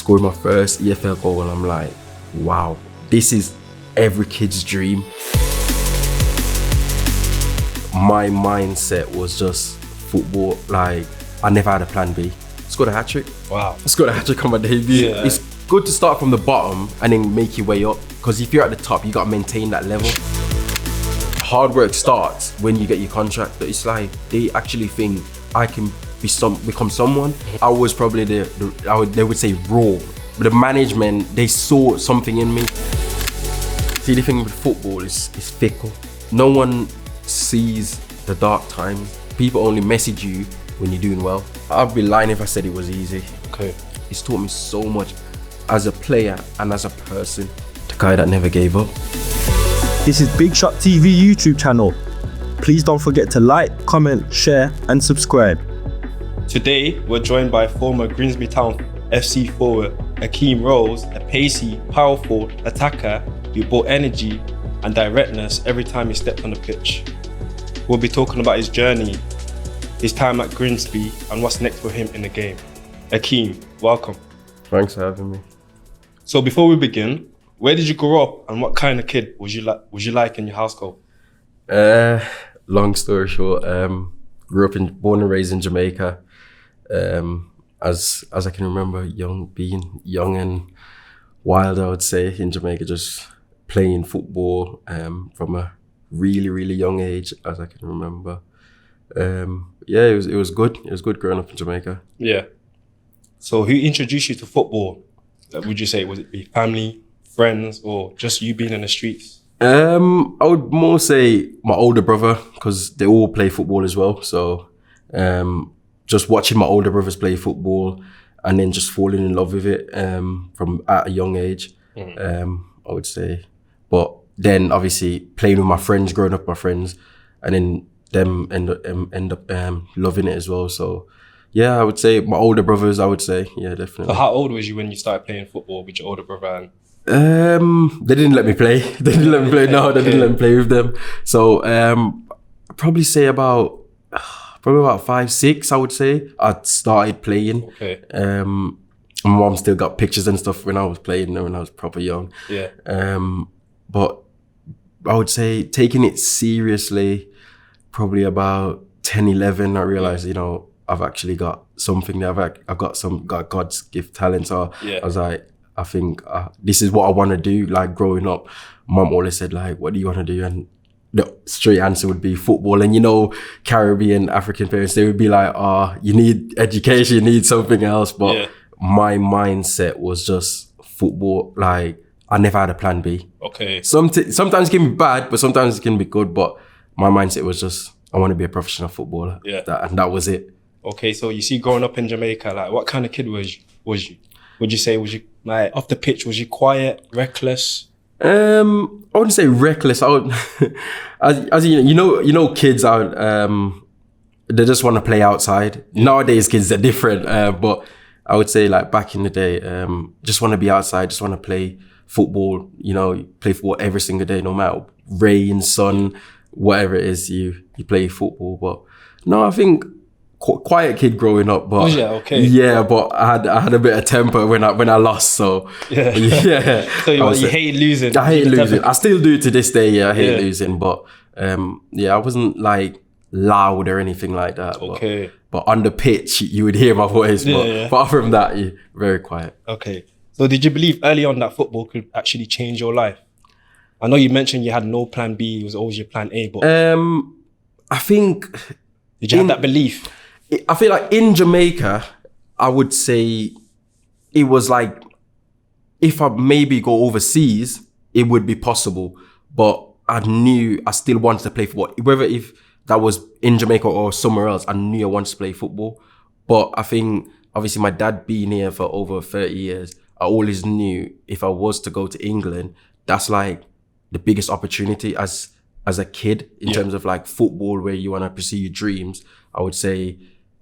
scored my first EFL goal and I'm like, wow, this is every kid's dream. My mindset was just football. Like, I never had a plan B. Scored a hat-trick. Wow. Scored a hat-trick on my debut. Yeah. It's good to start from the bottom and then make your way up, because if you're at the top, you got to maintain that level. Hard work starts when you get your contract, but it's like they actually think I can become someone. I was probably they would say raw, but the management, they saw something in me. See, the thing with football is fickle. No one sees the dark times. People only message you when you're doing well. I'd be lying if I said it was easy. Okay. It's taught me so much as a player and as a person. The guy that never gave up. This is Big Shot TV YouTube channel. Please don't forget to like, comment, share and subscribe. Today, we're joined by former Grimsby Town FC forward Ahkeem Rose, a pacey, powerful attacker who brought energy and directness every time he stepped on the pitch. We'll be talking about his journey, his time at Grimsby and what's next for him in the game. Ahkeem, welcome. Thanks for having me. So before we begin, where did you grow up and what kind of kid was you like in your household? Long story short, born and raised in Jamaica. As I can remember, being young and wild, I would say, in Jamaica, just playing football from a really, really young age, as I can remember. It was good. It was good growing up in Jamaica. Yeah. So who introduced you to football? Would you say, was it your family, friends, or just you being in the streets? I would more say my older brother, because they all play football as well. So just watching my older brothers play football and then just falling in love with it from at a young age, I would say. But then obviously playing with my friends, growing up with my friends, and then them end up loving it as well. So yeah, I would say my older brothers, I would say, yeah, definitely. So how old was you when you started playing football with your older brother? They didn't let me play. They didn't let me play. No, they didn't let me play with them. So I'd probably say about 5, 6, I would say, I started playing. Okay. My mom still got pictures and stuff when I was playing, when I was proper young. Yeah. But I would say taking it seriously, probably about 10, 11, I realized, I've actually got something there. I've got God's gift talent. So Yeah. I was like, I think this is what I want to do. Like growing up, mom always said like, what do you want to do? And the straight answer would be football. And Caribbean, African parents, they would be like, you need education, you need something else. But Yeah. my mindset was just football. Like I never had a plan B. Okay. Sometimes it can be bad, but sometimes it can be good. But my mindset was just, I want to be a professional footballer. Yeah. And that was it. Okay, so you see, growing up in Jamaica, like what kind of kid was you? Would you say, was you like off the pitch, was you quiet, reckless? I wouldn't say reckless. I would, as kids out, they just want to play outside. Nowadays, kids are different. But I would say like back in the day, just want to be outside, just want to play football. Play football every single day, no matter rain, sun, whatever it is. You play football. But no, I think quiet kid growing up. But okay. Yeah, but I had a bit of temper when I lost. So yeah. So you hate losing. I hate losing. I still do to this day. Yeah, I hate losing. But I wasn't like loud or anything like that. Okay. But on the pitch, you would hear my voice. But apart from that, you're very quiet. Okay. So did you believe early on that football could actually change your life? I know you mentioned you had no plan B, it was always your plan A, but I think, did you have that belief? I feel like in Jamaica, I would say it was like, if I maybe go overseas, it would be possible. But I knew I still wanted to play football. Whether if that was in Jamaica or somewhere else, I knew I wanted to play football. But I think, obviously, my dad being here for over 30 years, I always knew if I was to go to England, that's like the biggest opportunity as a kid in terms of like football, where you want to pursue your dreams. I would say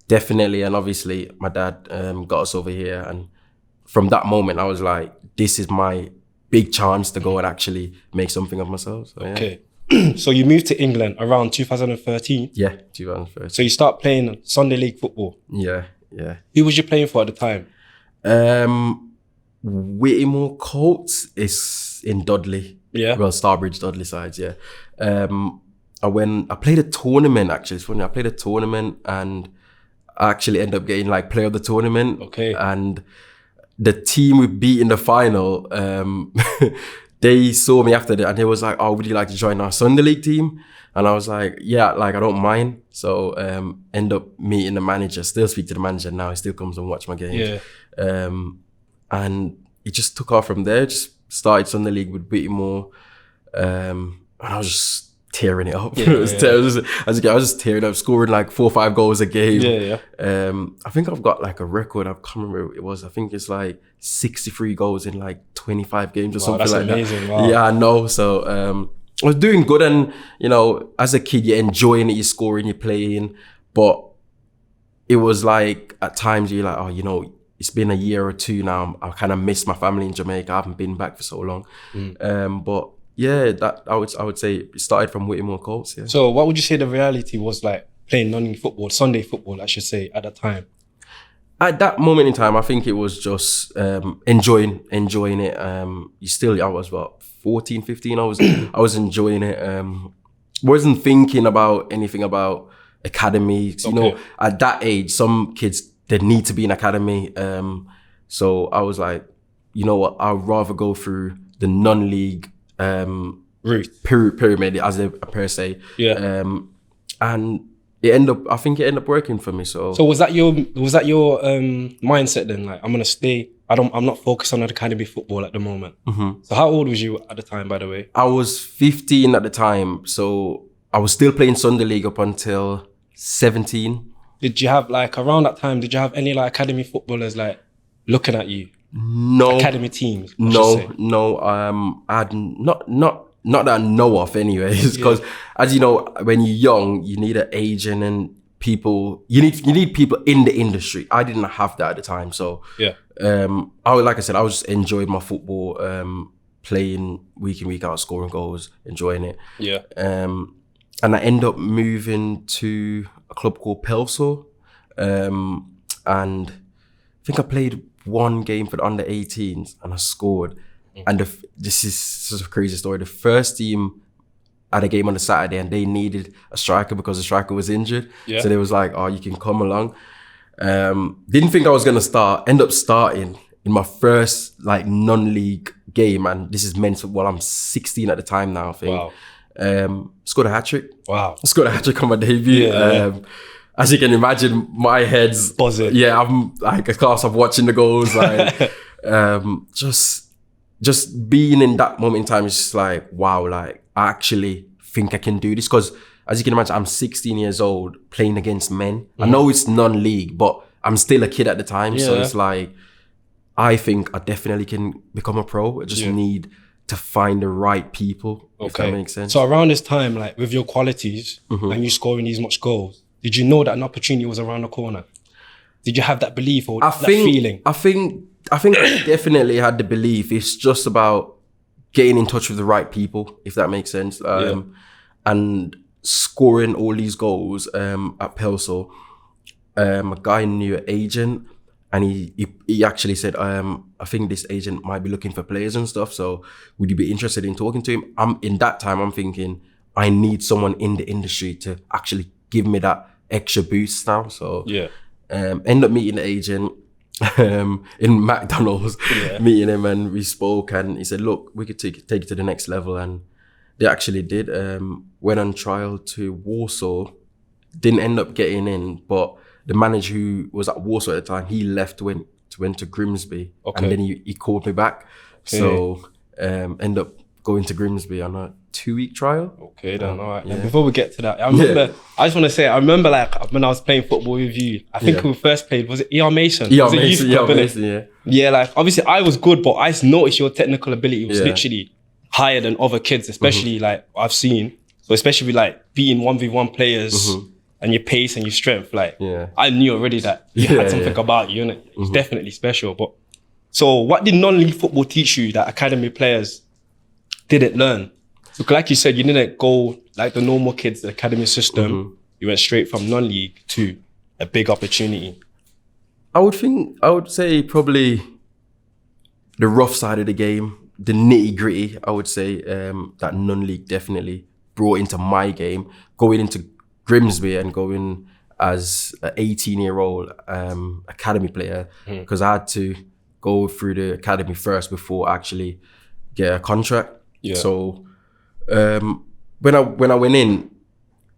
definitely. And obviously my dad got us over here, and from that moment I was like, this is my big chance to go and actually make something of myself. So, okay. So you moved to England around 2013? Yeah, 2013. So you start playing Sunday League football? Yeah. Who was you playing for at the time? Whittemore Colts is in Dudley. Yeah. Well, Starbridge, Dudley sides, yeah. I played a tournament, actually. It's funny, I played a tournament and I actually ended up getting like player of the tournament. Okay. And the team we beat in the final, they saw me after that and they was like, oh, would you like to join our Sunday League team? And I was like, yeah, like I don't mind. So end up meeting the manager, still speak to the manager now. He still comes and watch my games. Yeah. And it just took off from there. Just started Sunday League with Whittemore. And I was just tearing it up. I was just tearing up, scoring like 4 or 5 goals a game. Yeah. I think I've got like a record. I can't remember what it was. I think it's like 63 goals in like 25 games or something like amazing. that. Wow. Yeah, I know. So I was doing good, and you know, as a kid, you're enjoying it, you're scoring, you're playing, but it was like at times you're like, oh, you know, it's been a year or two now. I kind of miss my family in Jamaica. I haven't been back for so long. But yeah, that I would say it started from Whittemore Colts. Yeah. So what would you say the reality was like playing non-league football, Sunday football, I should say, at that time? At that moment in time, I think it was just enjoying it. I was what, 14, 15. I was enjoying it. Wasn't thinking about anything about academy. You know, at that age, some kids, they need to be in academy. So I was like, you know what, I'd rather go through the non-league route, pyramid as a per se. Yeah. And I think it ended up working for me. So was that your mindset then? Like, I'm gonna stay. I'm not focused on academy football at the moment. So how old was you at the time, by the way? I was 15 at the time. So I was still playing Sunday League up until 17. Did you have like around that time? Did you have any like academy footballers like looking at you? No. Academy teams? No. I had not that I know of anyways, because as you know, when you're young, you need an agent and people, you need people in the industry. I didn't have that at the time. So yeah. Like I said, I was just enjoying my football, playing week in, week out, scoring goals, enjoying it. Yeah. And I ended up moving to a club called Pelso. And I think I played one game for the under 18s and I scored. And this is such a crazy story. The first team had a game on a Saturday and they needed a striker because the striker was injured. Yeah. So they was like, oh, you can come along. Didn't think I was going to start. End up starting in my first like non-league game. And this is men's football. I'm 16 at the time now, I think. Wow. Scored a hat-trick. Wow. Scored a hat-trick on my debut. Yeah. As you can imagine, my head's buzzing. Yeah, I'm like a class of watching the goals. Like, just being in that moment in time is just like, wow, like I actually think I can do this. Because as you can imagine, I'm 16 years old playing against men. I know it's non-league, but I'm still a kid at the time. So it's like, I think I definitely can become a pro. I just need to find the right people, if that makes sense. So around this time, like with your qualities and you scoring these much goals, did you know that an opportunity was around the corner? Did you have that belief or that feeling? I think I definitely had the belief. It's just about getting in touch with the right people, if that makes sense. And scoring all these goals at Pelso. A guy knew an agent and he actually said, I think this agent might be looking for players and stuff. So would you be interested in talking to him? In that time, I'm thinking, I need someone in the industry to actually give me that extra boost now. So end up meeting the agent in McDonald's, meeting him, and we spoke and he said, look, we could take it to the next level. And they actually did. Went on trial to Warsaw, didn't end up getting in, but the manager who was at Warsaw at the time, he left, went to Grimsby, and then he called me back. So end up going to Grimsby on a 2-week trial. Okay, then, all right. And before we get to that, I just want to say, I remember like when I was playing football with you, I think we first played, was it ER Mason? Mason, Yeah, like obviously I was good, but I just noticed your technical ability was literally higher than other kids, especially like I've seen. So especially with like beating 1v1 players and your pace and your strength, like I knew already that you had something about you, and it was definitely special. But so what did non-league football teach you that academy players didn't learn? So like you said, you didn't go like the normal kids, the academy system. You went straight from non-league to a big opportunity. I would say probably the rough side of the game, the nitty gritty, I would say, that non-league definitely brought into my game. Going into Grimsby and going as an 18-year-old academy player, because I had to go through the academy first before I actually get a contract. Yeah. So when I went in,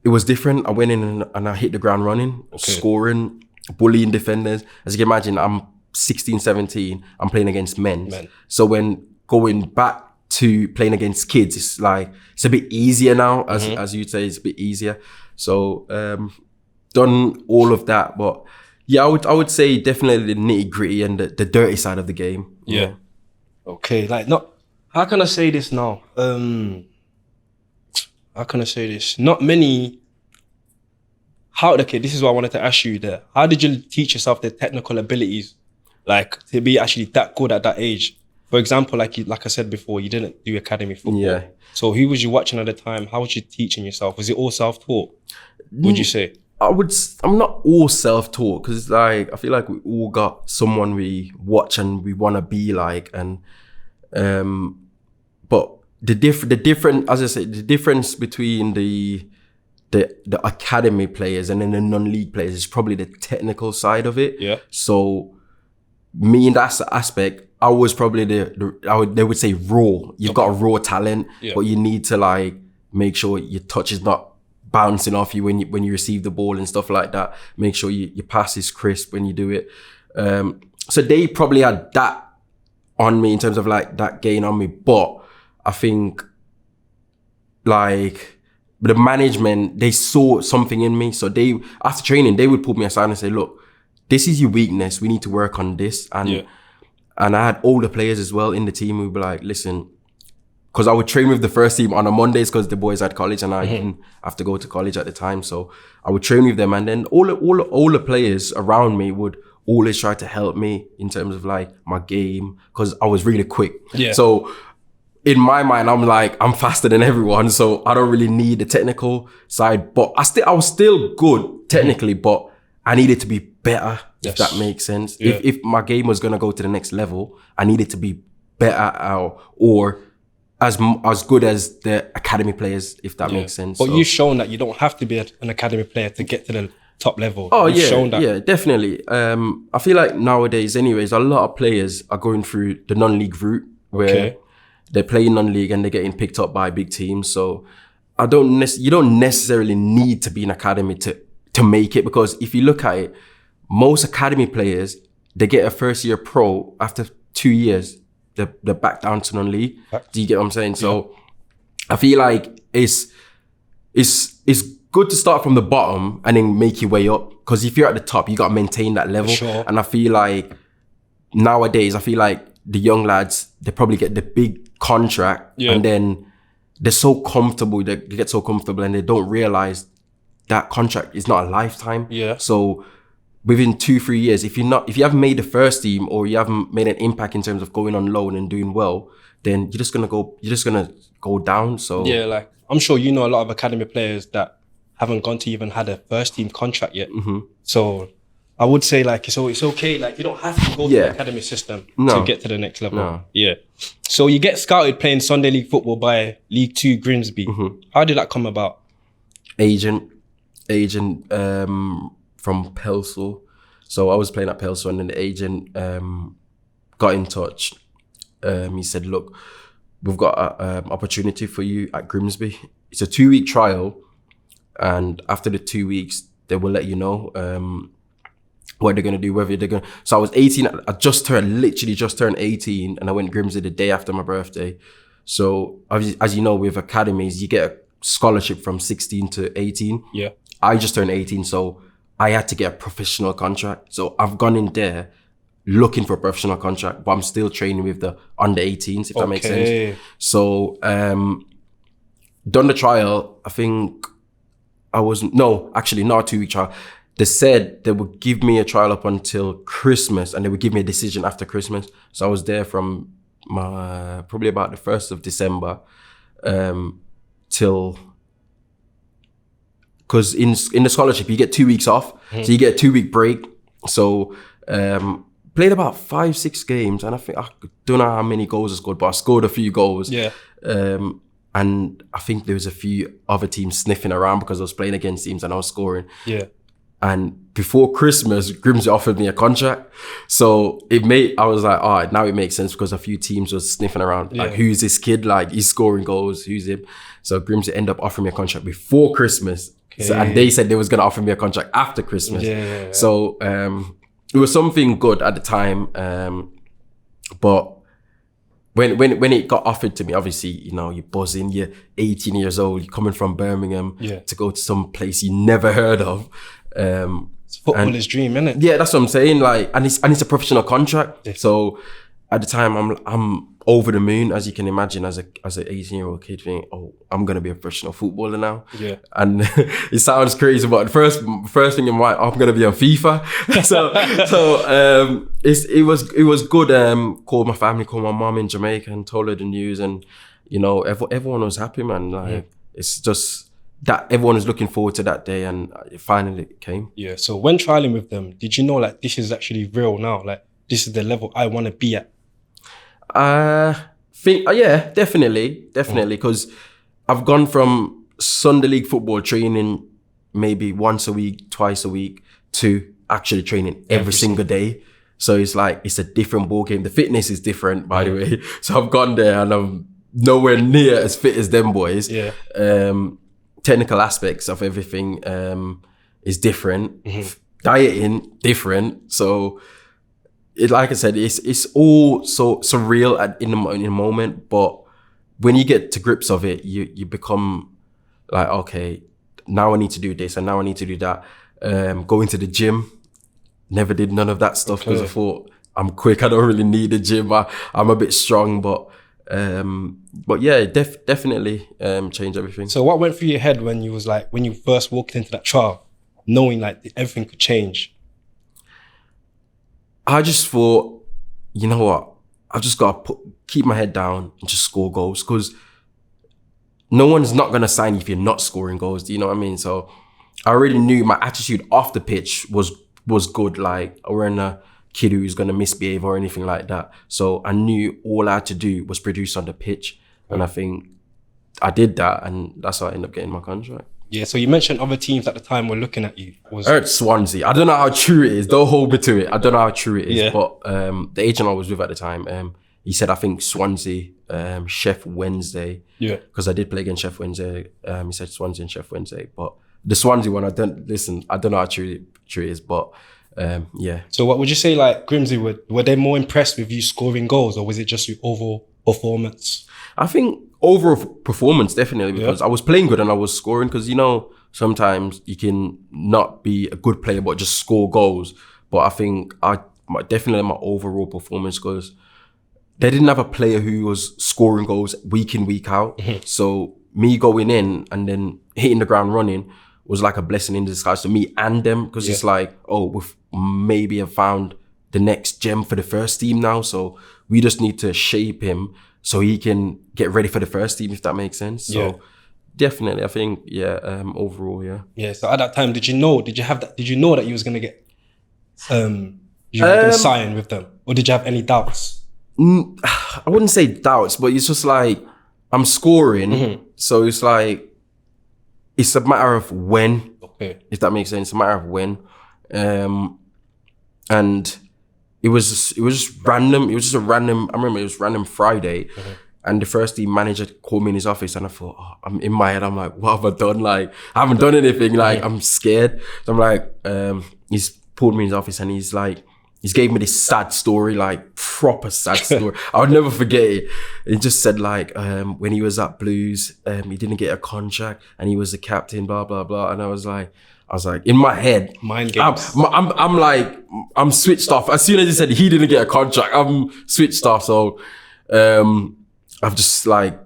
it was different. I went in and I hit the ground running, scoring, bullying defenders. As you can imagine, I'm 16, 17, I'm playing against men. So when going back to playing against kids, it's like, it's a bit easier now, as you'd say, it's a bit easier. So done all of that. But yeah, I would say definitely the nitty gritty and the dirty side of the game. Yeah. Okay, like how can I say this now? How can I say this? Not many. Okay, this is what I wanted to ask you there. How did you teach yourself the technical abilities, like to be actually that good at that age? For example, like I said before, you didn't do academy football. Yeah. So who was you watching at the time? How was you teaching yourself? Was it all self-taught? Would you say? I'm not all self-taught, because like I feel like we all got someone we watch and we want to be like, and but the different, as I said, the difference between the academy players and then the non-league players is probably the technical side of it. Yeah. So me in that aspect, I was probably they would say raw. You've got a raw talent, but you need to like make sure your touch is not bouncing off you when you receive the ball and stuff like that. Make sure your pass is crisp when you do it. So they probably had that on me in terms of like that gain on me. But I think like the management, they saw something in me. So they, after training, they would pull me aside and say, look, this is your weakness. We need to work on this. And I had older players as well in the team who would be like, listen, because I would train with the first team on a Mondays because the boys had college and I didn't have to go to college at the time. So I would train with them, and then all the players around me would always try to help me in terms of like my game, because I was really quick. Yeah. So in my mind, I'm like, I'm faster than everyone, so I don't really need the technical side. But I was still good technically, but I needed to be better, if that makes sense. Yeah. If my game was gonna go to the next level, I needed to be better or as good as the academy players, if that makes sense. But you've shown that you don't have to be an academy player to get to the top level. Oh, you've shown that. Yeah, definitely. I feel like nowadays, anyways, a lot of players are going through the non-league route where they're playing non-league and they're getting picked up by big teams. So you don't necessarily need to be an academy to make it, because if you look at it, most academy players, they get a first year pro after 2 years. They're back down to non-league. Do you get what I'm saying? So I feel like it's good to start from the bottom and then make your way up, because if you're at the top, you got to maintain that level. Sure. And I feel like nowadays, the young lads, they probably get the big contract and then they're so comfortable, they get so comfortable and they don't realize that contract is not a lifetime. Yeah. So within 2-3 years, if you haven't made the first team or you haven't made an impact in terms of going on loan and doing well, then you're just gonna go down. So yeah, like I'm sure you know a lot of academy players that haven't gone to even had a first team contract yet. So I would say like it's okay. Like you don't have to go to the academy system to get to the next level. No. Yeah. So you get scouted playing Sunday League football by League 2 Grimsby. How did that come about? Agent from Pelsall. So I was playing at Pelsall, and then the agent got in touch. He said, look, we've got an opportunity for you at Grimsby. It's a 2-week trial, and after the 2 weeks, they will let you know what they're going to do, whether they're going to... So I was 18, I literally just turned 18, and I went Grimsby the day after my birthday. So as you know, with academies, you get a scholarship from 16 to 18. Yeah. I just turned 18, so I had to get a professional contract. So I've gone in there looking for a professional contract, but I'm still training with the under 18s, if that makes sense. So done the trial. I think not a 2-week trial. They said they would give me a trial up until Christmas, and they would give me a decision after Christmas. So I was there from probably about the 1st of December till... Because in the scholarship, you get 2 weeks off. So you get a 2-week break. So played about 5-6 games, and I think I don't know how many goals I scored, but I scored a few goals. Yeah. And I think there was a few other teams sniffing around because I was playing against teams and I was scoring. Yeah. And before Christmas, Grimsby offered me a contract. So I was like, all right, now it makes sense because a few teams were sniffing around. Like, who's this kid? Like, he's scoring goals. Who's him? So Grimsby ended up offering me a contract before Christmas. Okay. So, and they said they was going to offer me a contract after Christmas. Yeah. So it was something good at the time. But when it got offered to me, obviously, you know, you're buzzing, you're 18 years old, you're coming from Birmingham to go to some place you never heard of. It's footballer's dream, isn't it? Yeah, that's what I'm saying. Like, and it's a professional contract. Yeah. So at the time, I'm over the moon, as you can imagine, as an 18-year-old kid, thinking, oh, I'm gonna be a professional footballer now. Yeah. And it sounds crazy, but the first thing in my mind, I'm gonna be on FIFA. It was good. Called my family, called my mom in Jamaica, and told her the news, and you know, everyone was happy, man. Like, it's just that everyone was looking forward to that day, and it finally came. Yeah. So when trialing with them, did you know, like, this is actually real now? Like, this is the level I want to be at? Yeah, definitely, because I've gone from Sunday League football training maybe once a week, twice a week, to actually training every single day. So it's like, it's a different ball game. The fitness is different, by the way. So I've gone there and I'm nowhere near as fit as them boys. Yeah. Technical aspects of everything is different. Dieting, different. So like I said, it's all so surreal in the moment, but when you get to grips of it, you become like, okay, now I need to do this and now I need to do that. Going to the gym, never did none of that stuff because I thought, I'm quick, I don't really need a gym. I'm a bit strong, but yeah, it definitely changed everything. So what went through your head when you first walked into that trial, knowing like everything could change? I just thought, you know what? I just got to keep my head down and just score goals, because no one's not going to sign you if you're not scoring goals. Do you know what I mean? So I already knew my attitude off the pitch was good. Like, I wasn't a kid who's going to misbehave or anything like that. So I knew all I had to do was produce on the pitch. And I think I did that, and that's how I ended up getting my contract. Yeah, so you mentioned other teams at the time were looking at you. I heard Swansea. I don't know how true it is. Don't hold me to it. I don't know how true it is. But the agent I was with at the time, he said, I think Swansea, Sheffield Wednesday. Yeah. Because I did play against Sheffield Wednesday. He said Swansea and Sheffield Wednesday. But the Swansea one, I don't know how true it is. But yeah. So what would you say, like, Grimsby, were they more impressed with you scoring goals, or was it just your overall performance? I think overall performance, definitely, because I was playing good and I was scoring, because, you know, sometimes you can not be a good player but just score goals. But I think definitely my overall performance, because they didn't have a player who was scoring goals week in, week out. So me going in and then hitting the ground running was like a blessing in disguise to me and them, because it's like, oh, we've maybe have found the next gem for the first team now. So we just need to shape him so he can get ready for the first team, if that makes sense. So definitely, I think, overall, yeah. Yeah, so at that time, did you know that you was going to get, you were going to sign with them? Or did you have any doubts? I wouldn't say doubts, but it's just like, I'm scoring. So it's like, it's a matter of when, if that makes sense. It's a matter of when. And it was just random. It was just a random, I remember it was random Friday. And the first team manager called me in his office, and I thought, I'm in my head, I'm like, what have I done? Like, I haven't done anything. Like, I'm scared. So I'm like, he's pulled me in his office, and he's gave me this sad story, like proper sad story. I'll never forget it. He just said, like, when he was at Blues, he didn't get a contract and he was the captain, blah, blah, blah. And I was like, in my head, mind games. I'm like, I'm switched off. As soon as he said he didn't get a contract, I'm switched off. So, I've just like,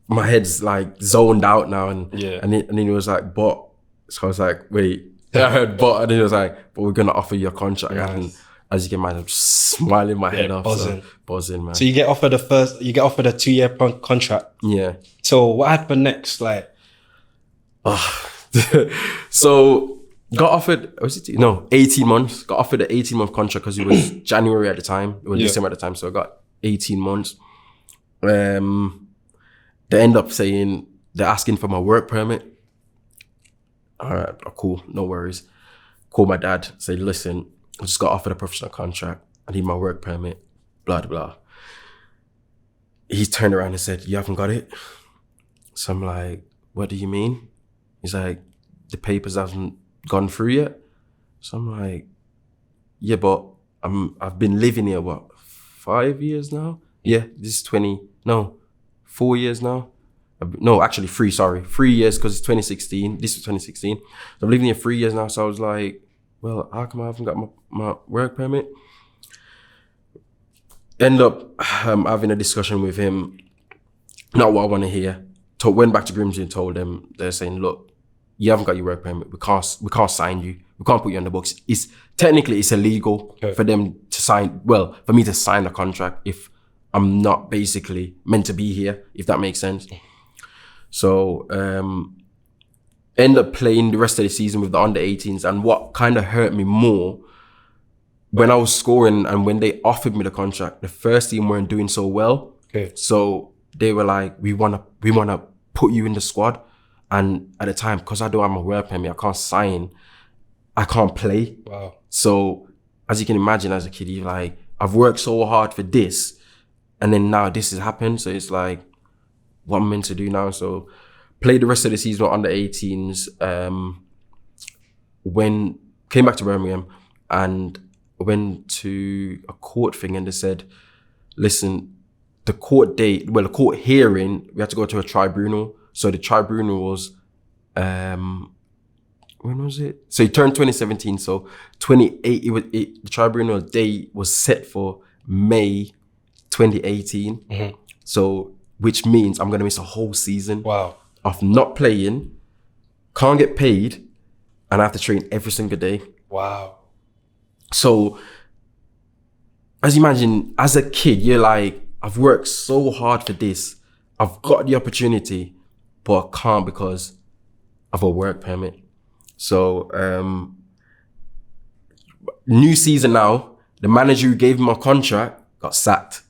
my head's like zoned out now. And then he was like, but, so I was like, wait, I heard but, and he was like, but we're going to offer you a contract. Nice. And as you can imagine, I'm just smiling my head off. Buzzing, man. So you get offered a 2-year contract. Yeah. So what happened next? Like, so got offered, 18 months. Got offered an 18-month contract because it was January at the time. It was December at the time, so I got 18 months. They end up saying, they're asking for my work permit. All right, cool, no worries. Call my dad, say, listen, I just got offered a professional contract. I need my work permit, blah, blah, blah. He turned around and said, you haven't got it? So I'm like, what do you mean? He's like, the papers haven't gone through yet? So I'm like, yeah, but I've been living here, 5 years now? Yeah, this is 4 years now. No, actually 3, sorry. 3 years because it's 2016. This was 2016. So I'm living here 3 years now. So I was like, well, how come I haven't got my work permit? End up having a discussion with him. Not what I want to hear. Went back to Grimsby and told them, they're saying, look, you haven't got your work permit. We can't sign you. We can't put you on the books. Technically it's illegal for them to sign, for me to sign a contract if I'm not basically meant to be here, if that makes sense. So end up playing the rest of the season with the under-18s, and what kind of hurt me more, when I was scoring and when they offered me the contract, the first team weren't doing so well. So they were like, we wanna put you in the squad. And at the time, because I don't have my work permit, I can't sign, I can't play. Wow. So as you can imagine, as a kid, you're like, I've worked so hard for this, and then now this has happened. So it's like, what I'm meant to do now? So played the rest of the season on under 18s. Came back to Birmingham and went to a court thing, and they said, listen, the court hearing, we had to go to a tribunal. So the tribunal was, when was it? So it turned 2017. So the tribunal date was set for May 2018. Mm-hmm. So, which means I'm going to miss a whole season of not playing, can't get paid, and I have to train every single day. Wow. So, as you imagine, as a kid, you're like, I've worked so hard for this. I've got the opportunity, but I can't because of a work permit. So, new season now, the manager who gave me my contract got sacked.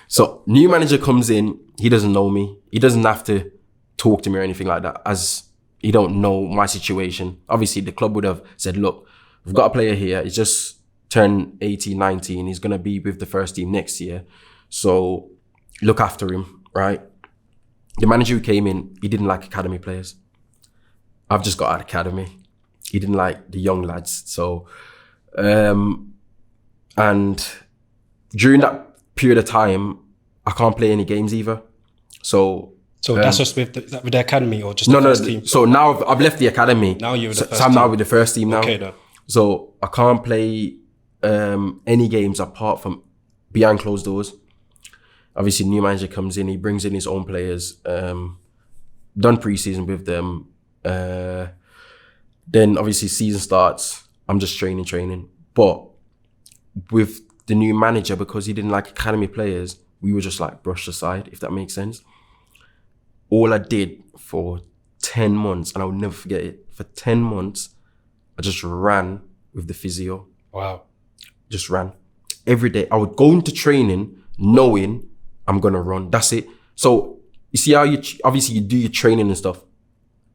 So, new manager comes in, he doesn't know me. He doesn't have to talk to me or anything like that, as he don't know my situation. Obviously, the club would have said, look, we've got a player here. He's just turned 18, 19. He's going to be with the first team next year. So, look after him, right? The manager who came in, he didn't like academy players. I've just got out of academy. He didn't like the young lads. So, and during that period of time, I can't play any games either. So that's just with the academy or just the first team? So now I've left the academy. Now you're with the first team. So I'm team. now with the first team now. Okay, then. So I can't play any games apart from behind closed doors. Obviously, new manager comes in, he brings in his own players, done pre-season with them. Then obviously season starts, I'm just training. But with the new manager, because he didn't like academy players, we were just like brushed aside, if that makes sense. All I did for 10 months, and I'll never forget it, for 10 months, I just ran with the physio. Wow. Just ran. Every day. I would go into training knowing I'm going to run. That's it. So you see how obviously you do your training and stuff.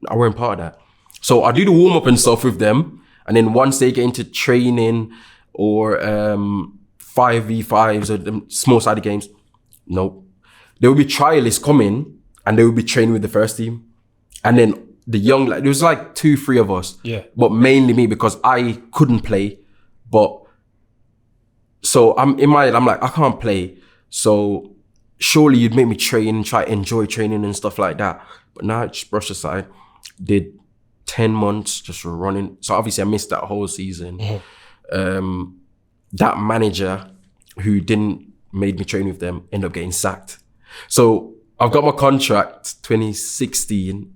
I weren't part of that. So I do the warm up and stuff with them. And then once they get into training or 5v5s or the small sided games, nope. There will be trialists coming and they will be training with the first team. And then the young, there was like 2-3 of us. Yeah. But mainly me because I couldn't play. But so I'm in my head, I'm like, I can't play. So surely you'd make me train and try to enjoy training and stuff like that. But now I just brushed aside. Did 10 months just running. So obviously I missed that whole season. Mm-hmm. That manager who didn't made me train with them ended up getting sacked. So I've got my contract 2016.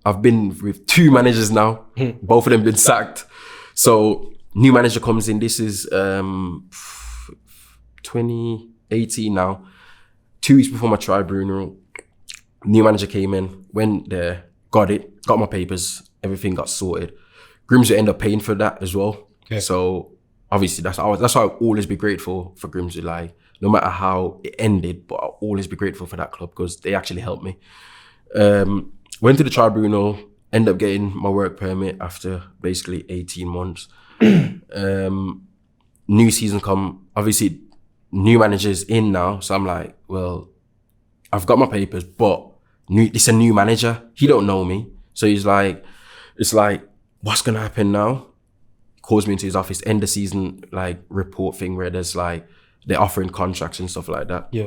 I've been with 2 managers now. Mm-hmm. Both of them been sacked. So new manager comes in. This is 2018 now. 2 weeks before my tribunal, new manager came in, went there, got my papers, everything got sorted. Grimsby end up paying for that as well. Okay. So obviously that's why I'll always be grateful for Grimsby. Like no matter how it ended, but I'll always be grateful for that club because they actually helped me. Went to the tribunal, ended up getting my work permit after basically 18 months. New season come, obviously new manager's in now. So I'm like, well, I've got my papers, but it's a new manager. He don't know me. So it's like, what's gonna happen now? He calls me into his office, end of season like report thing where there's like, they're offering contracts and stuff like that. Yeah.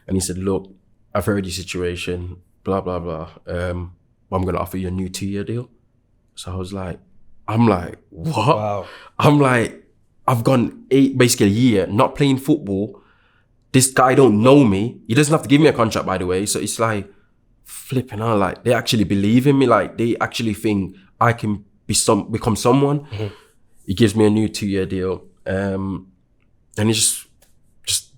And he said, look, I've heard your situation, blah, blah, blah. I'm gonna offer you a new 2-year deal. So I'm like, what? Wow. I'm like, I've gone basically a year not playing football. This guy don't know me. He doesn't have to give me a contract, by the way. So it's like flipping out. Like they actually believe in me. Like they actually think I can become someone. Mm-hmm. He gives me a new 2-year deal. And he just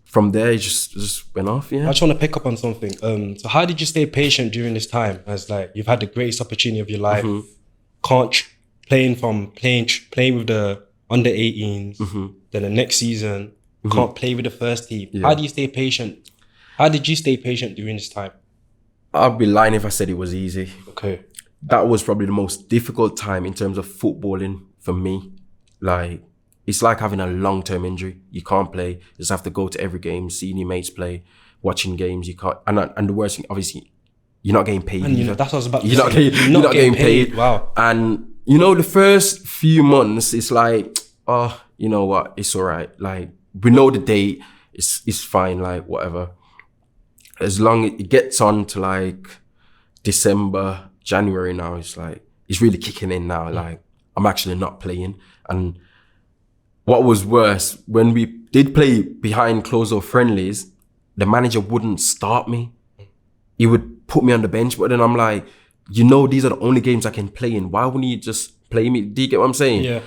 from there, he just went off. Yeah. I just want to pick up on something. So how did you stay patient during this time? As like you've had the greatest opportunity of your life, playing with the under 18s, then the next season can't play with the first team. Yeah. How do you stay patient? How did you stay patient during this time? I'd be lying if I said it was easy. Okay. That was probably the most difficult time in terms of footballing for me. Like, it's like having a long-term injury. You can't play. You just have to go to every game, seeing your mates play, watching games. You can't. And the worst thing, obviously, you're not getting paid. And you know, that's what I was about to say. You're not getting paid. Wow. And you know, the first few months, it's like, oh, you know what? It's all right. Like, we know the date. It's fine. Like, whatever. As long as it gets on to like December, January now, it's like, it's really kicking in now. Like, I'm actually not playing. And what was worse, when we did play behind closed door friendlies, the manager wouldn't start me. He would put me on the bench, but then I'm like, you know, these are the only games I can play in. Why wouldn't you just play me? Do you get what I'm saying? Yeah.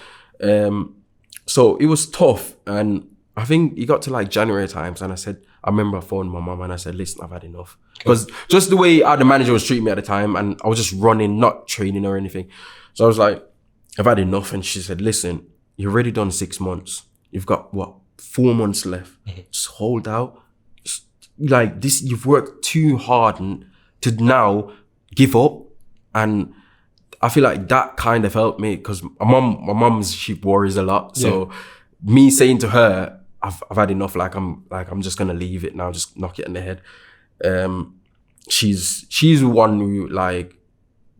So it was tough. And I think it got to like January times. And I remember I phoned my mum and I said, listen, I've had enough. Because just the way the manager was treating me at the time, and I was just running, not training or anything. So I was like, I've had enough. And she said, listen, you've already done 6 months. You've got 4 months left. Just hold out. Like this, you've worked too hard to now give up. And I feel like that kind of helped me because my mum, she worries a lot. So me saying to her, I've had enough. Like I'm just gonna leave it now. Just knock it in the head. She's the one who like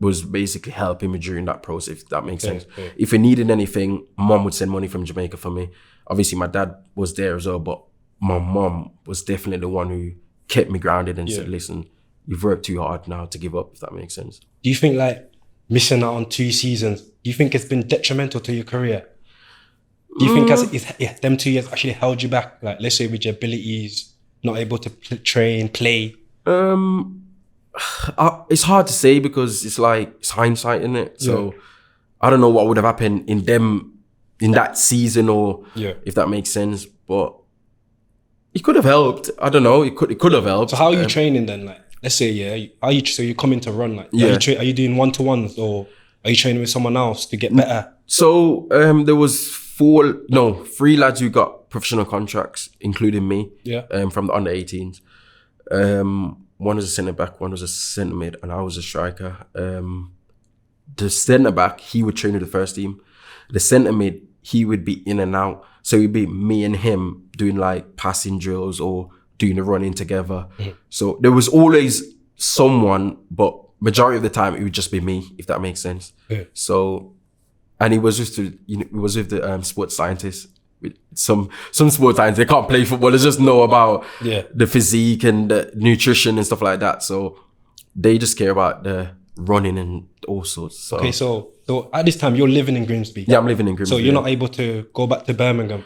was basically helping me during that process, if that makes sense. Okay. If I needed anything, mum would send money from Jamaica for me. Obviously, my dad was there as well, but my mum was definitely the one who kept me grounded and said, listen, you've worked too hard now to give up, if that makes sense. Do you think like missing out on 2 seasons, do you think it's been detrimental to your career? Do you think them 2 years actually held you back? Like, let's say with your abilities, not able to train, play? It's hard to say because it's like, it's hindsight, isn't it? So I don't know what would have happened in that season or if that makes sense, but it could have helped. I don't know. It could have helped. So how are you training then? Like, let's say, so you come in to run, like, are you doing one-to-ones or are you training with someone else to get better? So there was 3 lads who got professional contracts, including me, from the under 18s. One was a centre back, one was a centre mid, and I was a striker. The centre back, he would train with the first team. The centre mid, he would be in and out. So it'd be me and him doing like passing drills or doing the running together. So there was always someone, but majority of the time it would just be me, if that makes sense. So, and he was with the sports scientists. Some sports scientists, they can't play football, they just know about the physique and the nutrition and stuff like that. So they just care about the running and all sorts. So. Okay, so at this time you're living in Grimsby. Yeah, I'm living in Grimsby. So you're not able to go back to Birmingham.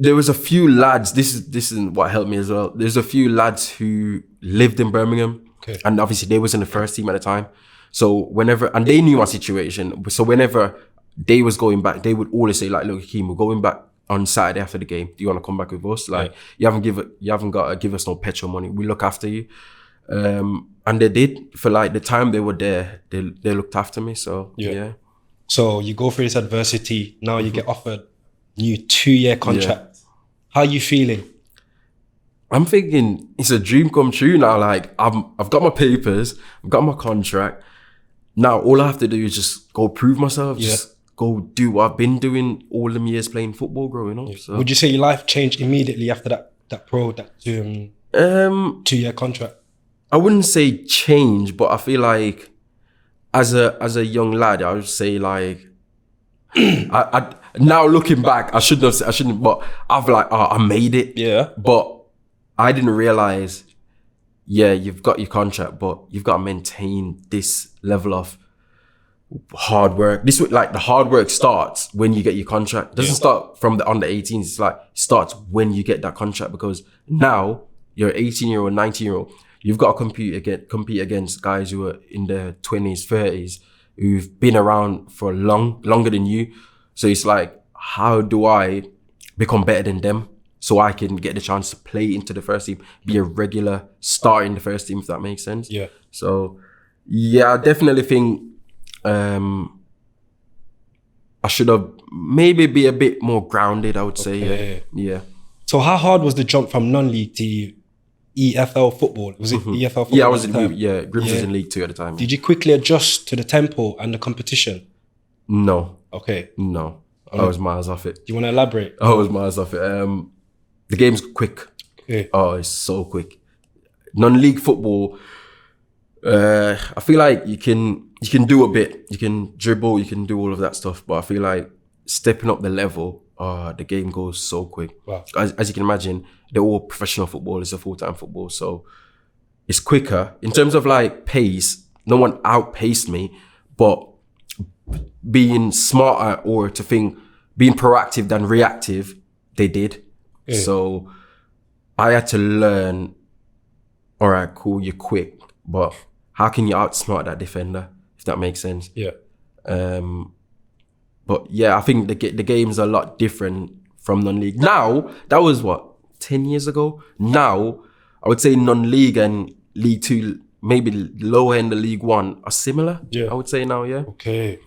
There was a few lads. This isn't what helped me as well. There's a few lads who lived in Birmingham, and obviously they was in the first team at the time. So and they knew my situation. So whenever they was going back, they would always say like, "Look, Ahkeem, we're going back on Saturday after the game. Do you want to come back with us? Like, you haven't got to give us no petrol money. We look after you." And they did, for like the time they were there, they looked after me. So yeah. So you go through this adversity. Now you get offered new 2-year contract. How are you feeling? I'm thinking it's a dream come true now. Like I've got my papers, I've got my contract. Now all I have to do is just go prove myself. Just go do what I've been doing all them years playing football growing up. So. Would you say your life changed immediately after that 2-year contract? I wouldn't say change, but I feel like as a young lad, I would say like I now looking back, I shouldn't, but I've like, I made it. Yeah. But I didn't realize, you've got your contract, but you've got to maintain this level of hard work. This like the hard work starts when you get your contract. It doesn't start from the under 18s. It's like it starts when you get that contract, because now you're 18-year-old, 19-year-old. You've got to compete against guys who are in their 20s, 30s, who've been around for longer than you. So it's like, how do I become better than them so I can get the chance to play into the first team, be a regular star in the first team, if that makes sense? Yeah. So I definitely think I should have maybe be a bit more grounded, I would say. Yeah. So how hard was the jump from non-league to EFL football? Was it EFL football? Yeah, I was Grimsby was in League 2 at the time. Did you quickly adjust to the tempo and the competition? No. Okay. No. I was miles off it. Do you want to elaborate? I was miles off it. The game's quick. Okay. Oh, it's so quick. Non-league football, I feel like you can do a bit. You can dribble, you can do all of that stuff. But I feel like stepping up the level, the game goes so quick. Wow. As you can imagine, they're all professional football. It's a full-time football. So it's quicker. In terms of like pace, no one outpaced me. But being smarter or to think, being proactive than reactive, they did. Yeah. So I had to learn, all right, cool, you're quick, but how can you outsmart that defender, if that makes sense? Yeah. But yeah, I think the game's a lot different from non-league. Now, that was 10 years ago? Now, I would say non-league and League 2, maybe lower end of League 1 are similar. Yeah. I would say now, yeah. Okay.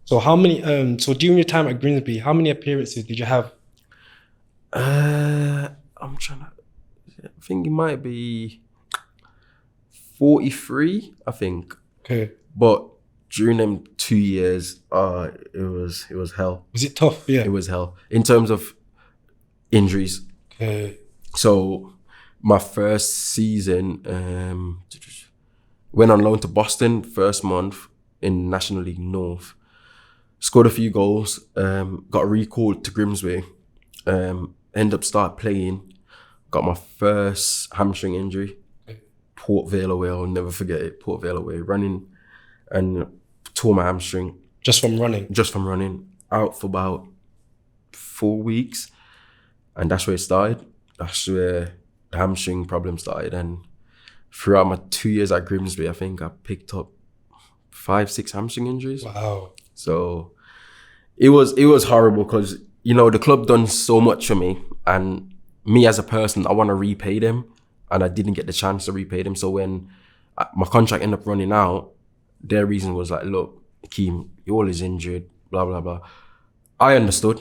So how many, so during your time at Grimsby, how many appearances did you have? I'm trying to, I think it might be 43, I think. Okay. But during them 2 years, it was hell. Was it tough? Yeah. It was hell. In terms of injuries. Okay. So my first season, went on loan to Boston first month in National League North. Scored a few goals, got recalled to Grimsby, ended up start playing, got my first hamstring injury, Port Vale away, I'll never forget it, Port Vale away, running and tore my hamstring. Just from running? Just from running, out for about 4 weeks, and that's where it started. That's where the hamstring problem started, and throughout my 2 years at Grimsby, I think I picked up 5-6 hamstring injuries. Wow. So it was horrible because, you know, the club done so much for me, and me as a person, I want to repay them, and I didn't get the chance to repay them. So when my contract ended up running out, their reason was like, look, Ahkeem, you're always injured, blah, blah, blah. I understood.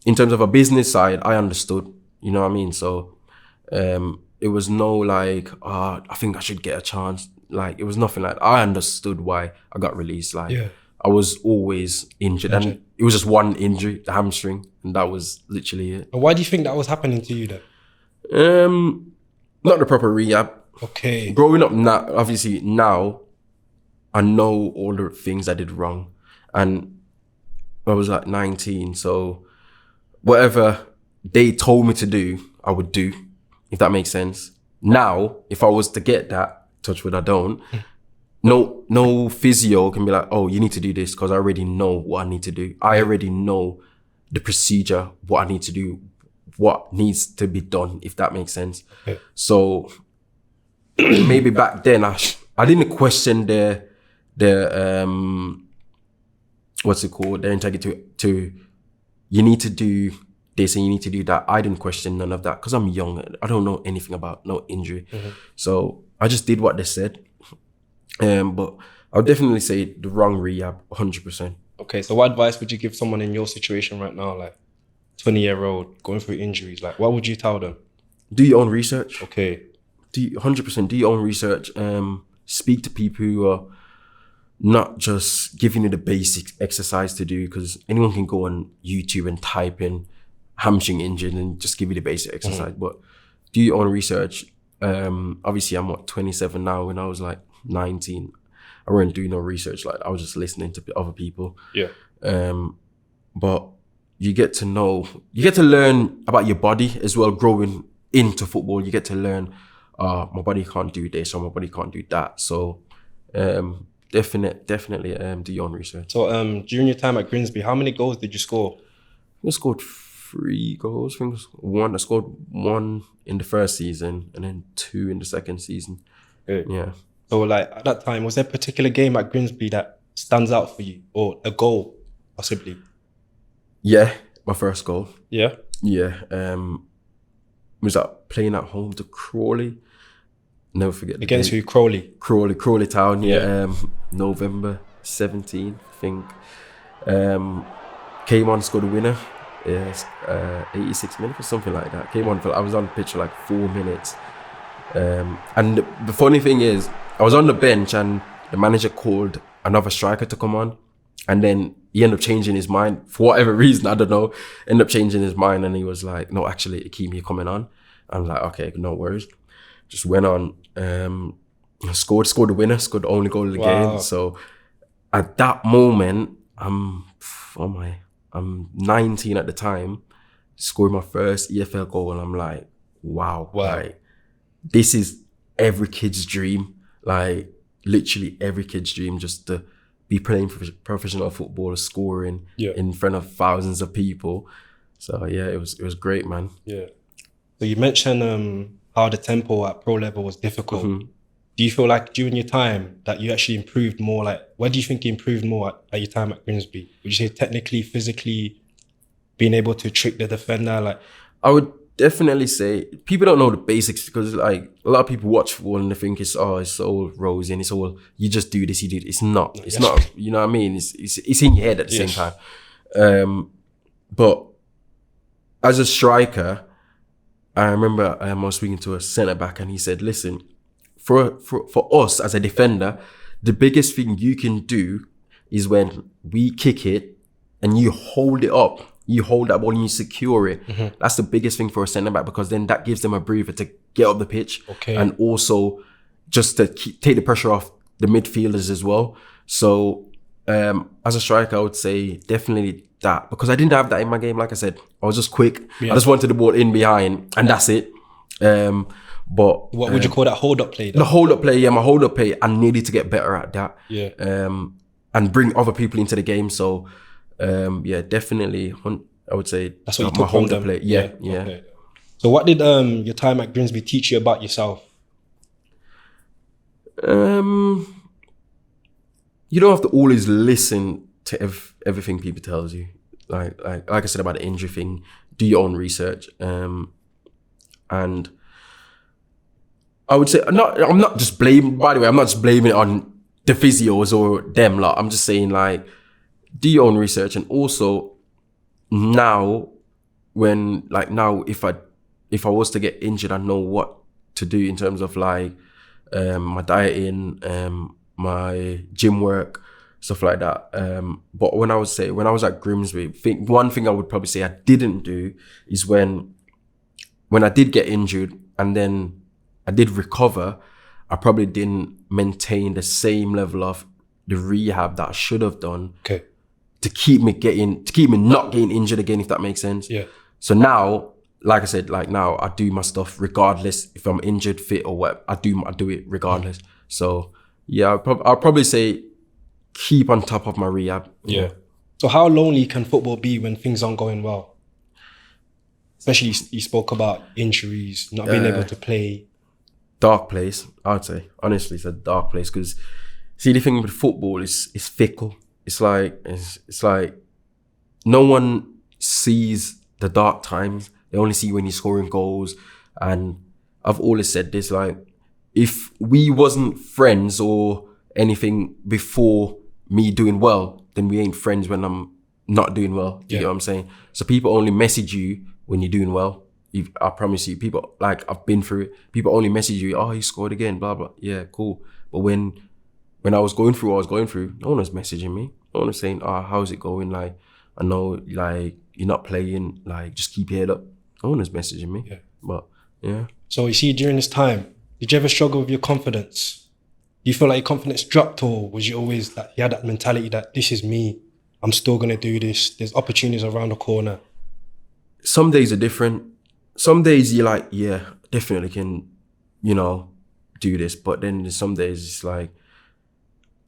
In terms of a business side, I understood, you know what I mean? So it was no like, I think I should get a chance. Like, it was nothing like that. I understood why I got released. Like, yeah. I was always injured, and it was just one injury, the hamstring, and that was literally it. And why do you think that was happening to you then? Not the proper rehab. Okay. Growing up now, obviously now, I know all the things I did wrong, and I was like 19, so whatever they told me to do, I would do, if that makes sense. Now, if I was to get that, touch wood, I don't. No physio can be like, oh, you need to do this, because I already know what I need to do. I already know the procedure, what I need to do, what needs to be done, if that makes sense. Okay. So maybe back then I didn't question their what's it called? Their integrity to you need to do they say you need to do that. I didn't question none of that because I'm young. I don't know anything about no injury. So I just did what they said. But I'll definitely say the wrong rehab, 100%. Okay, so what advice would you give someone in your situation right now, like 20-year-old going through injuries? Like, what would you tell them? Do your own research. Okay. 100% do your own research. Speak to people who are not just giving you the basic exercise to do, because anyone can go on YouTube and type in hamstring injured and just give you the basic exercise. But do your own research. Obviously, I'm 27 now. When I was like 19, I wasn't doing no research. Like, I was just listening to other people. Yeah. But you get to learn about your body as well. Growing into football, you get to learn, my body can't do this or my body can't do that. So definitely do your own research. So during your time at Grimsby, how many goals did you score? I scored 3 goals. I think it was I scored 1 in the first season and then 2 in the second season. Okay. Yeah. So like at that time, was there a particular game at Grimsby that stands out for you, or a goal possibly? Yeah, my first goal. Yeah. Yeah. Was that playing at home to Crawley? Never forget. Against who? Crawley Town. Yeah. November 17th, I think. Came on, scored a winner. Yes, 86 minutes or something like that. Came on, I was on the pitch for like 4 minutes. And the funny thing is, I was on the bench and the manager called another striker to come on. And then he ended up changing his mind for whatever reason, I don't know. Ended up changing his mind and he was like, no, actually, Ahkeem, you're coming on. I'm like, okay, no worries. Just went on, scored the winner, scored the only goal of the game. So at that moment, I'm 19 at the time, scored my first EFL goal, and I'm like, wow. Like, this is every kid's dream. Like, literally every kid's dream, just to be playing professional football, scoring in front of thousands of people. So yeah, it was great, man. Yeah. So you mentioned how the tempo at pro level was difficult. Do you feel like during your time that you actually improved more? Like, where do you think you improved more at your time at Grimsby? Would you say technically, physically, being able to trick the defender? Like, I would definitely say people don't know the basics, because like a lot of people watch football and they think it's all rosy and it's all, you just do this, you do this. It's not. It's not. You know what I mean? It's in your head at the same time. But as a striker, I remember I was speaking to a centre back and he said, listen, for us as a defender, the biggest thing you can do is when we kick it and you hold it up, you hold that ball and you secure it. That's the biggest thing for a centre back, because then that gives them a breather to get up the pitch. And also just to take the pressure off the midfielders as well. So as a striker, I would say definitely that, because I didn't have that in my game. Like I said, I was just quick. I just wanted the ball in behind and that's it. But what would you call that hold up play? The hold up play, my hold up play, I needed to get better at that. And bring other people into the game. So definitely, I would say that's what you my took hold from up them. play. Yeah. So what did your time at Grimsby teach you about yourself? You don't have to always listen to everything people tells you. Like I said about the injury thing, do your own research. And I would say, I'm not just blaming it on the physios or them lot. I'm just saying, like, do your own research. And also now, if I was to get injured, I know what to do in terms of like my dieting, my gym work, stuff like that. But when I was at Grimsby, one thing I would probably say I didn't do is when I did get injured and then I did recover, I probably didn't maintain the same level of the rehab that I should have done to keep me not getting injured again, if that makes sense. Yeah. So now, like I said, now I do my stuff regardless if I'm injured, fit or what. I do it regardless. So yeah, I'll probably say keep on top of my rehab. Yeah. So how lonely can football be when things aren't going well? Especially you spoke about injuries, not being able to play. Dark place, I'd say. Honestly, it's a dark place, because see, the thing with football is fickle. It's like no one sees the dark times. They only see when you're scoring goals. And I've always said this, like, if we wasn't friends or anything before me doing well, then we ain't friends when I'm not doing well. Do you get what I'm saying? So people only message you when you're doing well. I promise you, people, like, I've been through it. People only message you, oh, he scored again, blah, blah. Yeah, cool. But when I was going through what I was going through, no one was messaging me. No one was saying, oh, how's it going? Like, I know, like, you're not playing, like, just keep your head up. No one was messaging me. Yeah. But, yeah. So you see, during this time, did you ever struggle with your confidence? Do you feel like your confidence dropped, or was you always like, you had that mentality that this is me, I'm still going to do this, there's opportunities around the corner? Some days are different. Some days you're like, yeah, definitely can, do this. But then there's some days it's like,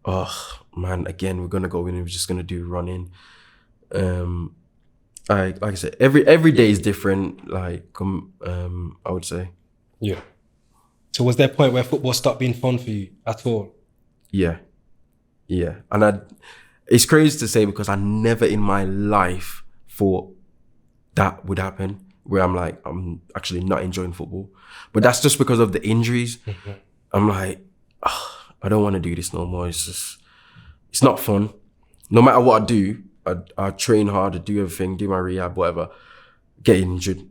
oh man, again, we're gonna go in and we're just gonna do running. Like I said, every day is different. Like, I would say. Yeah. So was there a point where football stopped being fun for you at all? Yeah. And it's crazy to say because I never in my life thought that would happen, where I'm like, I'm actually not enjoying football. But that's just because of the injuries. Mm-hmm. I'm like, I don't want to do this no more. It's not fun. No matter what I do, I train hard, I do everything, do my rehab, whatever, get injured,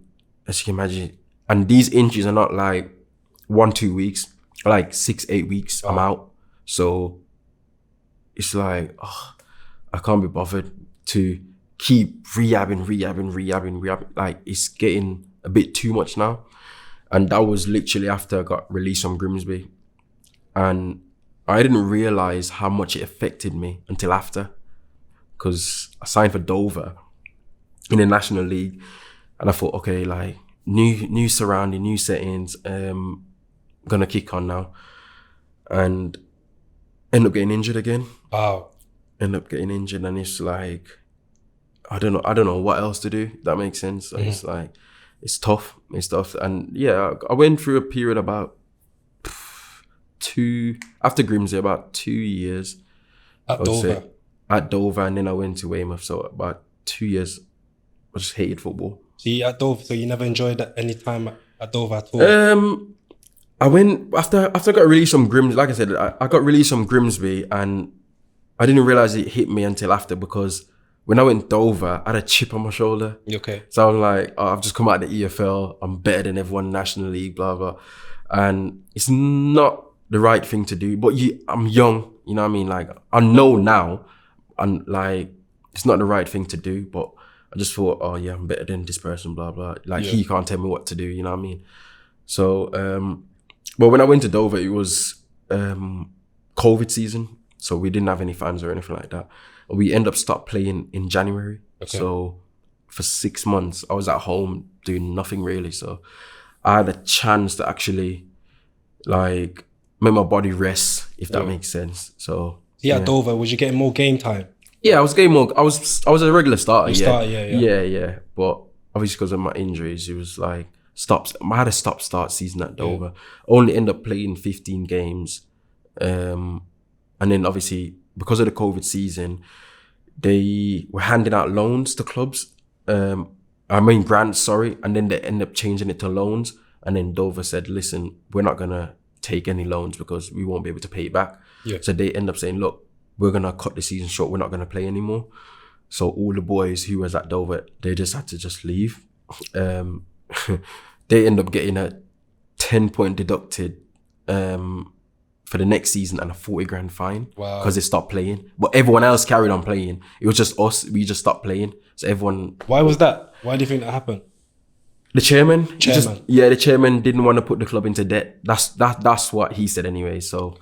as you can imagine. And these injuries are not like 1-2 weeks, like 6-8 weeks, I'm out. So it's like, I can't be bothered to keep rehabbing. Like, it's getting a bit too much now. And that was literally after I got released from Grimsby. And I didn't realize how much it affected me until after. Because I signed for Dover in the National League. And I thought, okay, like, new surrounding, new settings, gonna kick on now. And end up getting injured again. Wow. End up getting injured, and it's like, I don't know what else to do. That makes sense. Mm-hmm. It's like, it's tough. And yeah, I went through a period about after Grimsby, about 2 years. At Dover, and then I went to Weymouth. So about 2 years, I just hated football. See, at Dover, so you never enjoyed any time at Dover at all? I went, after I got released from Grimsby, like I said, I got released from Grimsby, and I didn't realize it hit me until after, because when I went Dover, I had a chip on my shoulder. Okay. So I'm like, I've just come out of the EFL, I'm better than everyone in the National League, blah, blah. And it's not the right thing to do, but I'm young, you know what I mean? Like, I know now, and like, it's not the right thing to do, but I just thought, oh yeah, I'm better than this person, blah, blah. Like, he can't tell me what to do, you know what I mean? So, but when I went to Dover, it was COVID season. So we didn't have any fans or anything like that. We ended up stopped playing in January. Okay. So for 6 months, I was at home doing nothing really. So I had a chance to actually like make my body rest, if that makes sense. So at Dover, was you getting more game time? Yeah, I was getting more. I was a regular starter. Yeah. But obviously because of my injuries, it was like I had a stop-start season at Dover. Only ended up playing 15 games. And then obviously, because of the COVID season, they were handing out loans to clubs. Grants, and then they ended up changing it to loans. And then Dover said, listen, we're not going to take any loans because we won't be able to pay it back. Yeah. So they end up saying, look, we're going to cut the season short. We're not going to play anymore. So all the boys who was at Dover, they just had to just leave. They end up getting a 10-point deducted for the next season and a 40 grand fine. Wow. Because they stopped playing. But everyone else carried on playing. It was just us. We just stopped playing. So everyone... Why was that? Why do you think that happened? The chairman? The chairman didn't want to put the club into debt. That's what he said anyway. So,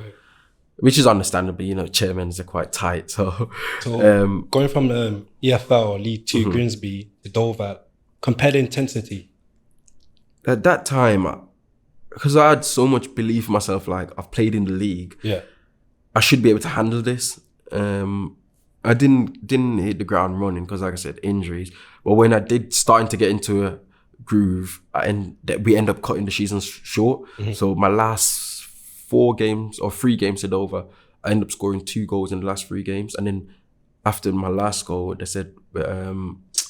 which is understandable. You know, chairmans are quite tight. So going from the EFL League 2 Grimsby to Dover, compare the intensity. At that time, because I had so much belief in myself, like I've played in the league, I should be able to handle this. I didn't hit the ground running because, like I said, injuries. But when I did starting to get into a groove, we end up cutting the season short. Mm-hmm. So my last 3 games at Dover, I ended up scoring 2 goals in the last 3 games. And then after my last goal, they said,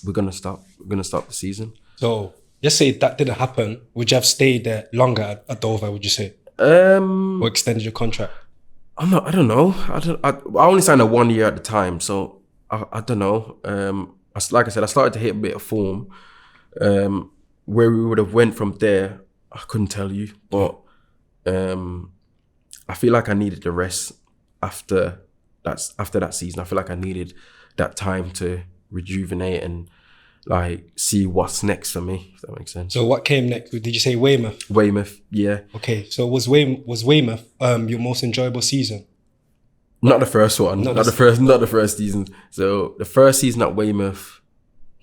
we're gonna stop the season. So let's say that didn't happen. Would you have stayed there longer at Dover? Would you say, or extended your contract? I don't know. I only signed a 1 year at the time, so I don't know. Like I said, I started to hit a bit of form. Where we would have went from there, I couldn't tell you, but I feel like I needed the rest after that season. I feel like I needed that time to rejuvenate and like see what's next for me, if that makes sense. So what came next? Did you say Weymouth? Weymouth, yeah. Okay, so was Weymouth your most enjoyable season? Not the first one. Not the first season. So the first season at Weymouth,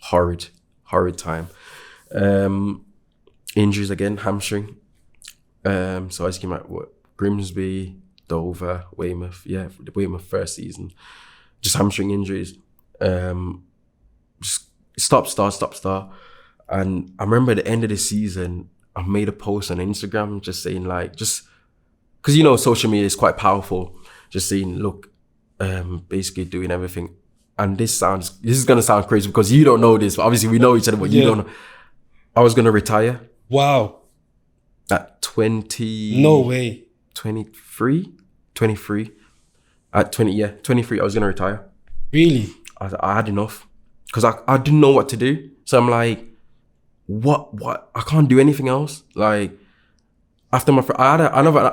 horrid time. Injuries again, hamstring. So I just came out Grimsby, Dover, Weymouth. Yeah, the Weymouth first season. Just hamstring injuries. Just stop. And I remember at the end of the season, I made a post on Instagram just saying like, just because you know social media is quite powerful. Just saying, look, basically doing everything. And this is gonna sound crazy because you don't know this, but obviously we know each other, but you don't know. I was gonna retire. Wow. At 20. No way. 23. At 23, I was gonna retire. Really? I had enough because I didn't know what to do. So I'm like, what? I can't do anything else. Like after I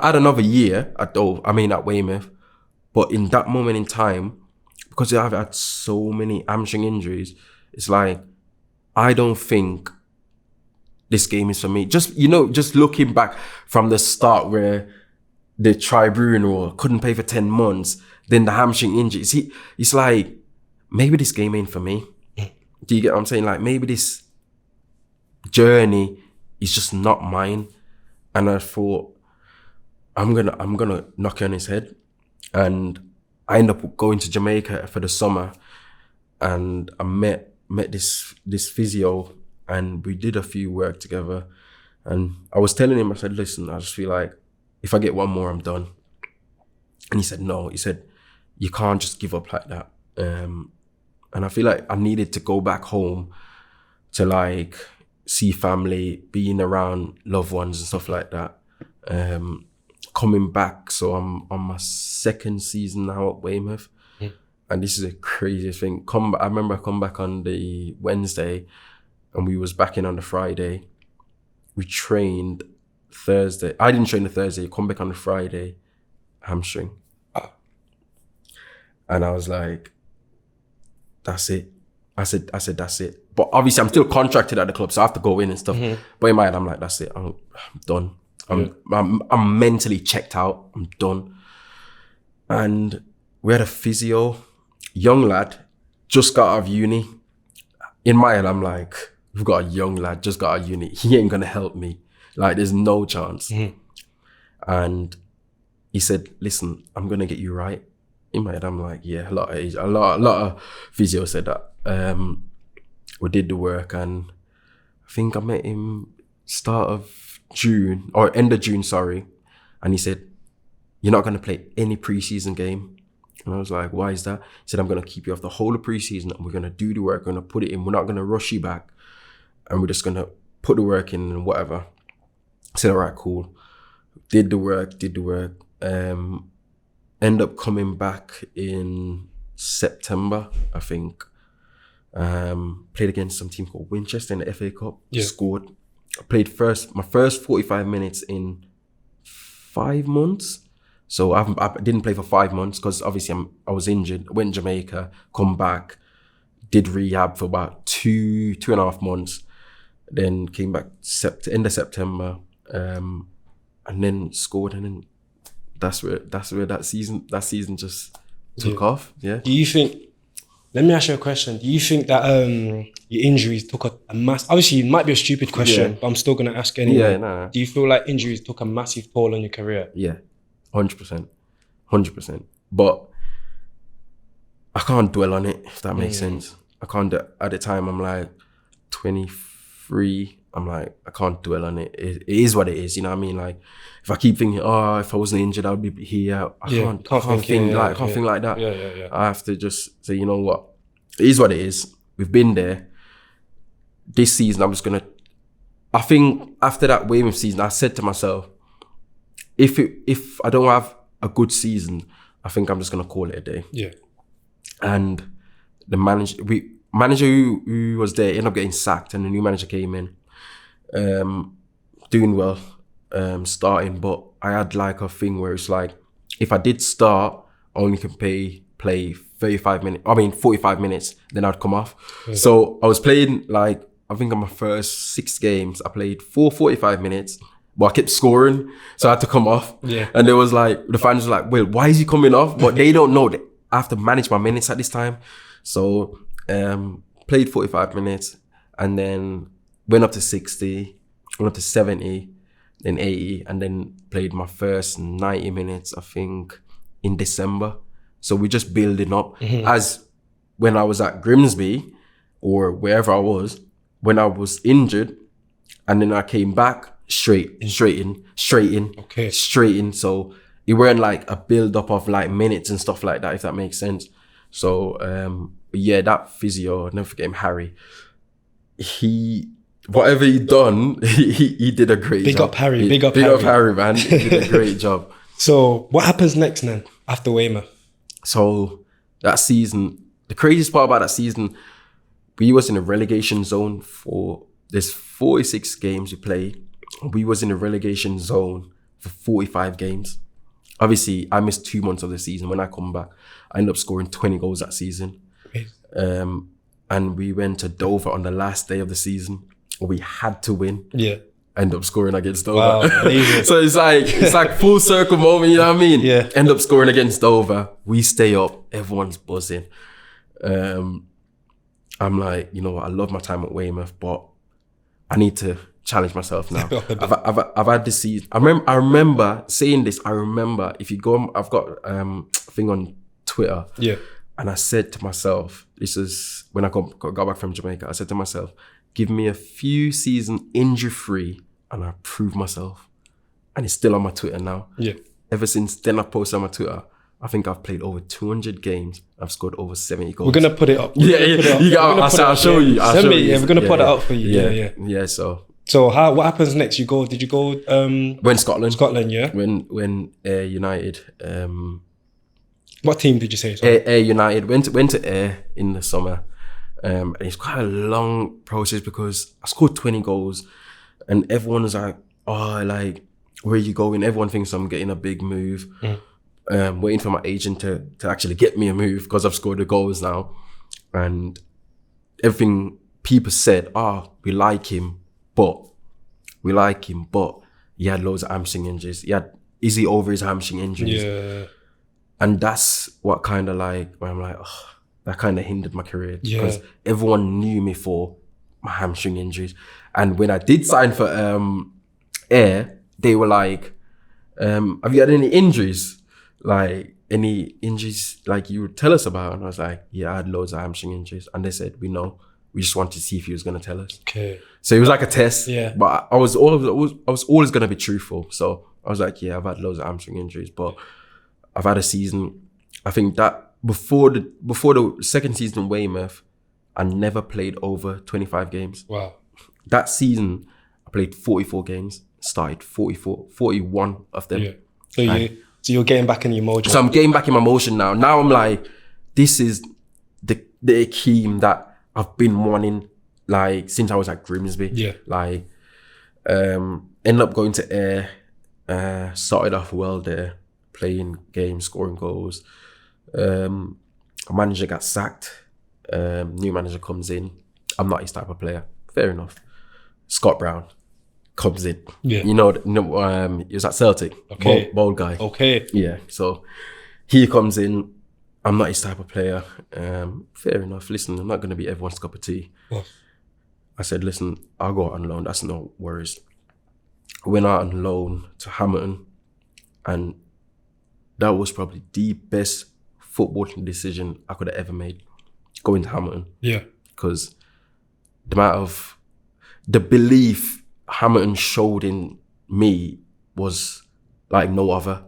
had another year at Weymouth, but in that moment in time, because I've had so many hamstring injuries, it's like I don't think this game is for me. Just looking back from the start where the tribunal couldn't play for 10 months, then the hamstring injuries. It's like, maybe this game ain't for me. Do you get what I'm saying? Like maybe this journey is just not mine. And I thought, I'm gonna knock it on his head. And I ended up going to Jamaica for the summer, and I met this physio, and we did a few work together. And I was telling him, I said, listen, I just feel like if I get one more, I'm done. And he said, no. He said, you can't just give up like that. And I feel like I needed to go back home to like see family, being around loved ones and stuff like that. Coming back, so I'm on my second season now at Weymouth. And this is a crazy thing. I remember I come back on the Wednesday and we was back in on the Friday. We trained Thursday. I didn't train the Thursday, come back on the Friday, hamstring. And I was like, that's it. I said, that's it. But obviously I'm still contracted at the club, so I have to go in and stuff. But in my head, I'm like, that's it. I'm done. I'm mentally checked out. I'm done. And we had a physio, young lad, just got out of uni. In my head, I'm like, we've got a young lad, just got out of uni. He ain't gonna help me. Like, there's no chance. And he said, listen, I'm gonna get you right. In my head, I'm like, yeah, a lot of physio said that. We did the work, and I think I met him start of June, or end of June, sorry. And he said, you're not gonna play any preseason game. And I was like, why is that? He said, I'm gonna keep you off the whole of preseason, and we're gonna do the work, we're gonna put it in, we're not gonna rush you back, and we're just gonna put the work in and whatever. I said, all right, cool. Did the work. End up coming back in September, I think. Played against some team called Winchester in the FA Cup. Scored. I played my first 45 minutes in 5 months. So I didn't play for 5 months because obviously I was injured. Went to Jamaica, come back, did rehab for about two and a half months. Then came back end of September, and then scored, and then that's where that season just took off. Yeah. Do you think? Let me ask you a question. Do you think that your injuries took a mass? Obviously, it might be a stupid question, but I'm still gonna ask anyway. Yeah, no. Do you feel like injuries took a massive toll on your career? Yeah, 100%. But I can't dwell on it, if that makes sense. I can't. At the time, I'm like 23. I'm like, I can't dwell on it. It is what it is. You know what I mean? Like, if I keep thinking, oh, if I wasn't injured, I would be here. I can't think like that. Yeah. I have to just say, you know what? It is what it is. We've been there. this season I'm just gonna. I think after that Weymouth season, I said to myself, if I don't have a good season, I think I'm just gonna call it a day. Yeah. And the manager who was there ended up getting sacked, and the new manager came in, doing well, starting. But I had like a thing where it's like, if I did start, I only can play 45 minutes, then I'd come off. Yeah. So I was playing like, I think on my first 6 games, I played 45 minutes, but I kept scoring, so I had to come off. Yeah. And there was like, the fans were like, well, why is he coming off? But they don't know that I have to manage my minutes at this time. So played 45 minutes and then went up to 60, went up to 70, then 80, and then played my first 90 minutes, I think, in December. So we're just building up. As when I was at Grimsby or wherever I was, when I was injured, and then I came back straight in. So it weren't like a build up of like minutes and stuff like that, if that makes sense. So yeah, that physio, I'll never forget him, Harry. Whatever he done, he did a great job. Big up Harry, man. He did a great job. So what happens next then after Weymouth? So that season, the craziest part about that season, we was in a relegation zone there's 46 games we played. We was in a relegation zone for 45 games. Obviously, I missed 2 months of the season. When I come back, I ended up scoring 20 goals that season. And we went to Dover on the last day of the season. We had to win. Yeah. End up scoring against Dover. Wow, So it's like full circle moment, you know what I mean? Yeah. End up scoring against Dover. We stay up. Everyone's buzzing. I'm like, you know what? I love my time at Weymouth, but I need to challenge myself now. I've had this season. I remember saying this. I remember, if you go, I've got a thing on Twitter. Yeah. And I said to myself, this is when I got back from Jamaica. I said to myself, give me a few seasons injury free, and I prove myself. And it's still on my Twitter now. Yeah. Ever since then, I posted on my Twitter. I think I've played over 200 games. I've scored over 70 goals. We're gonna put it up. I'll show you. We're gonna put it up for you. Yeah. So what happens next? Did you go? When Scotland. Scotland, yeah. When Ayr United. What team did you say? Ayr United went to Ayr in the summer. And it's quite a long process because I scored 20 goals, and everyone was like, "Oh, like, where are you going?" Everyone thinks I'm getting a big move. Waiting for my agent to actually get me a move because I've scored the goals now. And everything people said, we like him, but he had loads of hamstring injuries. Is he over his hamstring injuries? Yeah. And that's what kind of like, where I'm like, that kind of hindered my career because Yeah. everyone knew me for my hamstring injuries. And when I did sign for Ayr, they were like, have you had any injuries? Like any injuries like you would tell us about? And I was like, yeah, I had loads of hamstring injuries. And they said, we know. We just wanted to see if he was going to tell us. Okay. So it was like a test. Yeah. But I was always going to be truthful. So I was like, yeah, I've had loads of hamstring injuries, but I've had a season. I think that before the second season in Weymouth, I never played over 25 games. Wow. That season, I played 44 games, started 41 of them. Yeah. So you're getting back in your mojo. So I'm getting back in my motion now. Now I'm like, this is the Ahkeem that I've been wanting like since I was at Grimsby. Yeah. Like, ended up going to Ayr, started off well there, playing games, scoring goals. A manager got sacked. New manager comes in. I'm not his type of player. Fair enough. Scott Brown comes in. Yeah. He was at Celtic. Okay. Bold guy. Okay. Yeah. So he comes in. I'm not his type of player. Fair enough. Listen, I'm not going to be everyone's cup of tea. Oh. I said, listen, I'll go out on loan. That's no worries. I went out on loan to Hamilton, and that was probably the best footballing decision I could have ever made, going to Hamilton. Yeah. Because the belief Hamilton showed in me was like no other.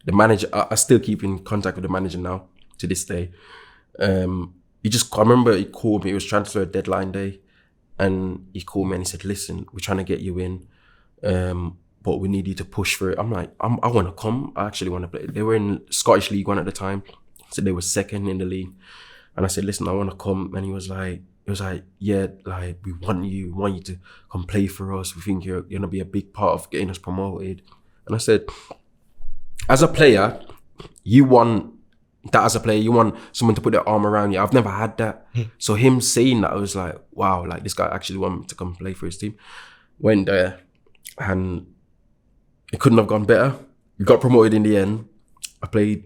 The manager, I still keep in contact with the manager now to this day. I remember he called me, it was transfer deadline day, and he called me and he said, listen, we're trying to get you in, but we need you to push for it. I'm like, I want to come. I actually want to play. They were in Scottish League 1 at the time, so they were second in the league. And I said, listen, I want to come. And he was like, yeah, like, we want you to come play for us. We think you're going to be a big part of getting us promoted. And I said, as a player, you want that as a player. You want someone to put their arm around you. I've never had that. So him saying that, I was like, wow, like this guy actually wanted me to come play for his team. Went there and it couldn't have gone better. We got promoted in the end. I played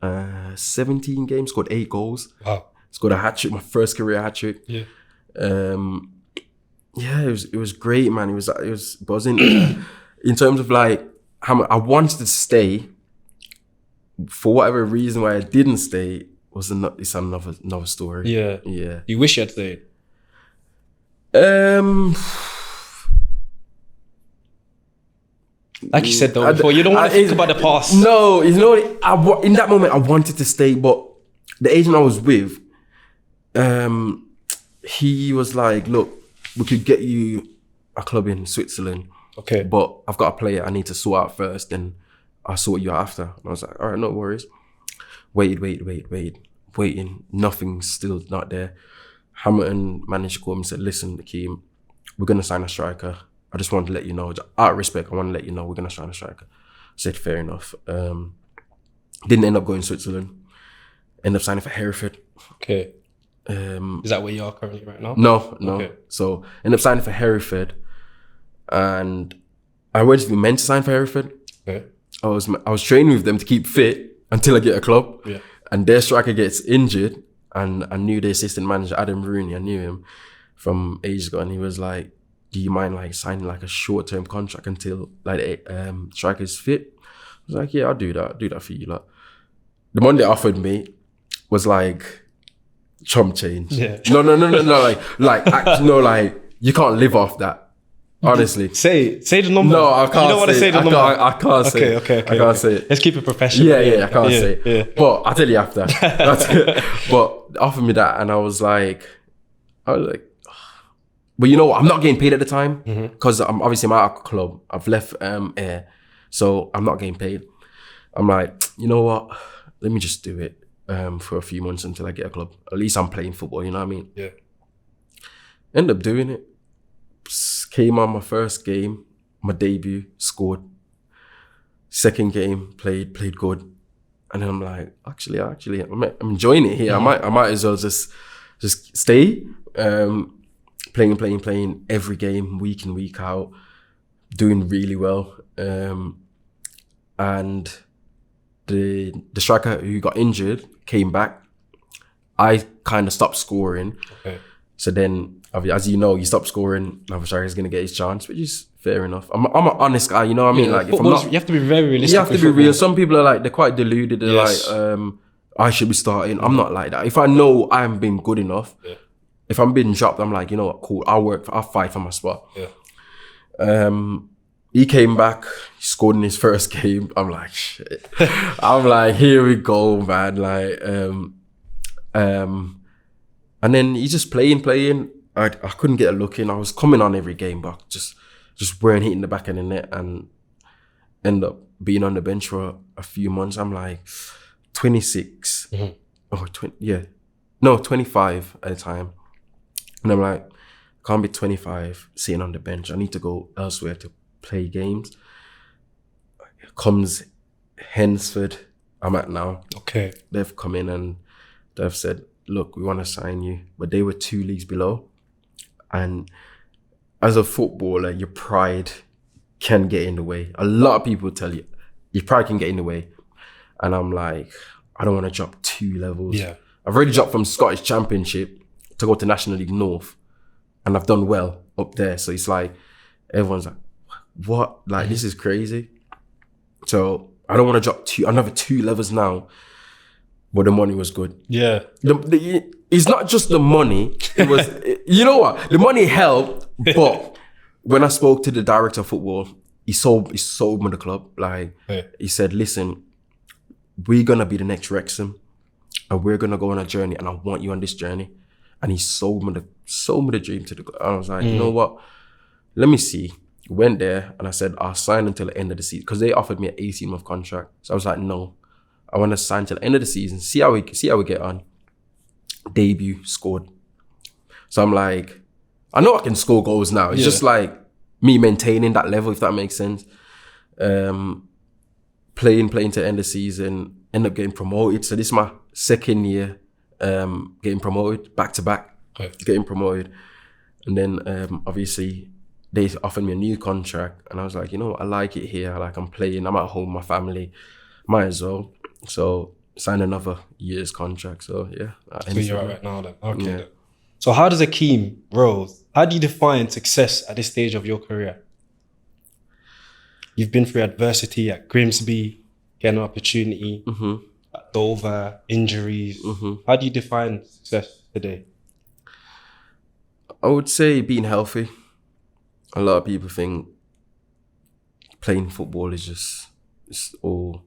17 games, scored 8 goals. Wow. Scored a hat-trick, my first career hat-trick. Yeah. It was great, man. It was buzzing. In terms of like how much I wanted to stay, for whatever reason why I didn't stay it's another story. Yeah. Yeah. You wish you had stayed? Like you said though before, you don't want to think about the past. No, you know, in that moment I wanted to stay, but the agent I was with, he was like, look, we could get you a club in Switzerland. Okay. But I've got a player I need to sort out first, then I'll sort you out after. And I was like, all right, no worries. Waiting. Nothing's still not there. Hamilton managed to call me and said, listen, Ahkeem, we're going to sign a striker. I just wanted to let you know, out of respect, I want to let you know we're going to sign a striker. I said, fair enough. Didn't end up going to Switzerland. Ended up signing for Hereford. Okay. Is that where you are currently right now? No. Okay. So ended up signing for Hereford, and I wasn't even meant to sign for Hereford. Okay. I was training with them to keep fit until I get a club. Yeah. And their striker gets injured, and I knew the assistant manager, Adam Rooney. I knew him from ages ago, and he was like, do you mind like signing like a short-term contract until like striker's fit? I was like, yeah, I'll do that for you. Like, the money they offered me was like chump change. Yeah. No, like you can't live off that. Honestly. Say the number. No, I can't. You don't want to say the number. I can't say. Okay. I can't say it. Let's keep it professional. Yeah, I can't say. Yeah. But I'll tell you after. But they offered me that, and I was like, but you know what? I'm not getting paid at the time because I'm obviously out of club. I've left Air, so I'm not getting paid. I'm like, you know what? Let me just do it for a few months until I get a club. At least I'm playing football. You know what I mean? Yeah. End up doing it. Came on my first game, my debut, scored. Second game, played good, and then I'm like, actually, I'm enjoying it here. I might as well just stay. Playing every game, week in, week out, doing really well. And the striker who got injured came back. I kind of stopped scoring. Okay. So then, as you know, you stop scoring, another striker's going to get his chance, which is fair enough. I'm an honest guy, you know what I mean? Yeah, like, if I'm not, you have to be very realistic. you have to be real. Some people are like, they're quite deluded. They're Yes. like, I should be starting. I'm not like that. If I know I haven't been good enough, if I'm being dropped, I'm like, you know what, cool. I'll fight for my spot. Yeah. He came back, he scored in his first game. I'm like, shit. I'm like, here we go, man. Like, and then he's just playing. I couldn't get a look in. I was coming on every game, but just weren't hitting the back of the net, and end up being on the bench for a few months. I'm like 26 or 25 at the time. And I'm like, can't be 25 sitting on the bench. I need to go elsewhere to play games. Comes Hensford, I'm at now. Okay. They've come in and they've said, look, we want to sign you. But they were 2 leagues below. And as a footballer, your pride can get in the way. A lot of people tell you, your pride can get in the way. And I'm like, I don't want to drop 2 levels. Yeah. I've already dropped from Scottish Championship to go to National League North. And I've done well up there. So it's like, everyone's like, what? Like, this is crazy. So I don't want to drop another 2 levels now. But the money was good. Yeah. It's not just the money. It was, you know what? The money helped. But when I spoke to the director of football, he sold me the club. Like, he said, listen, we're going to be the next Wrexham. And we're going to go on a journey. And I want you on this journey. and he sold me the dream to the club. I was like, you know what? Let me see. Went there and I said, I'll sign until the end of the season because they offered me an 18-month contract. So I was like, no, I want to sign till the end of the season. See how we get on. Debut, scored. So I'm like, I know I can score goals now. It's just like me maintaining that level, if that makes sense. Playing to the end of the season, end up getting promoted. So this is my second year getting promoted, back to back, getting promoted. And then obviously they offered me a new contract and I was like, you know what, I like it here. Like I'm playing, I'm at home, my family, might as well. So signed another year's contract. So yeah. So you're at right now then. Okay. Yeah. So how does Ahkeem Rose, how do you define success at this stage of your career? You've been through adversity at Grimsby, getting an opportunity, at Dover, injuries. How do you define success today? I would say being healthy. A lot of people think playing football is just all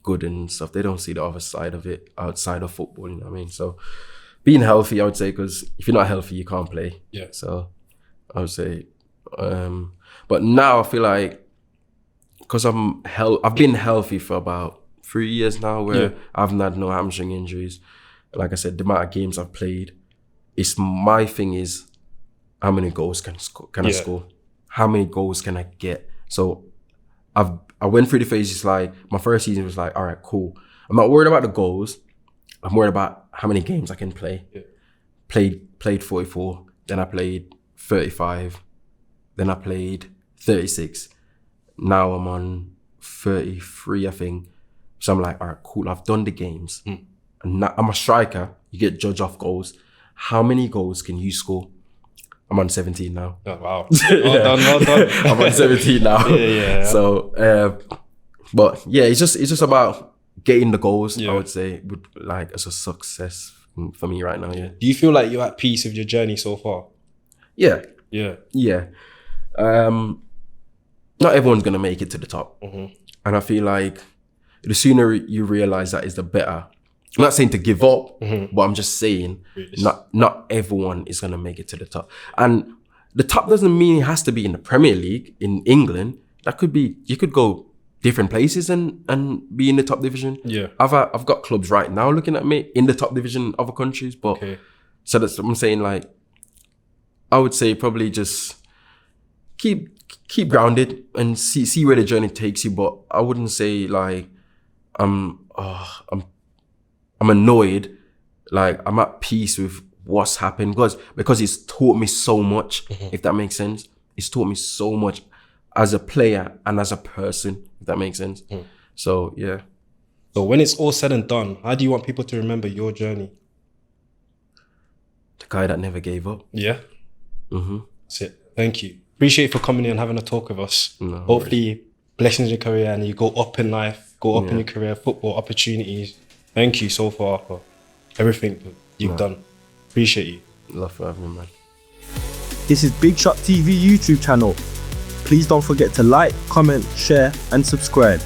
good and stuff. They don't see the other side of it outside of football, you know what I mean? So being healthy, I would say, because if you're not healthy, you can't play. Yeah. So I would say, but now I feel like, because I've been healthy for about 3 years now, where I haven't had no hamstring injuries. Like I said, the amount of games I've played, my thing is, how many goals can I score? How many goals can I get? So I went through the phases. Like my first season was like, all right, cool. I'm not worried about the goals. I'm worried about how many games I can play. Yeah. Played 44. Then I played 35. Then I played 36. Now I'm on 33, I think. So I'm like, all right, cool. I've done the games. And now, I'm a striker. You get judged off goals. How many goals can you score? I'm on 17 now. Oh, wow. Well done. I'm on 17 now. Yeah. So, but yeah, it's just about getting the goals, I would say, like as a success for me right now, yeah. Do you feel like you're at peace with your journey so far? Yeah. Yeah. Not everyone's going to make it to the top. And I feel like the sooner you realize that is the better. I'm not saying to give up, but I'm just saying not everyone is going to make it to the top. And the top doesn't mean it has to be in the Premier League in England. That could be, you could go different places and be in the top division. Yeah. I've got clubs right now looking at me in the top division in other countries. But so that's what I'm saying. Like, I would say probably just keep grounded and see where the journey takes you. But I wouldn't say like I'm annoyed. Like I'm at peace with what's happened because it's taught me so much. If that makes sense, it's taught me so much as a player and as a person. If that makes sense. So yeah. So when it's all said and done, how do you want people to remember your journey? The guy that never gave up. Yeah. That's it. Thank you. Appreciate you for coming in and having a talk with us. No Hopefully, worries. blessings in your career and you go up in life, go up in your career, football opportunities. Thank you so far for everything that you've done. Appreciate you. Love for having me, man. This is Big Shot TV YouTube channel. Please don't forget to like, comment, share and subscribe.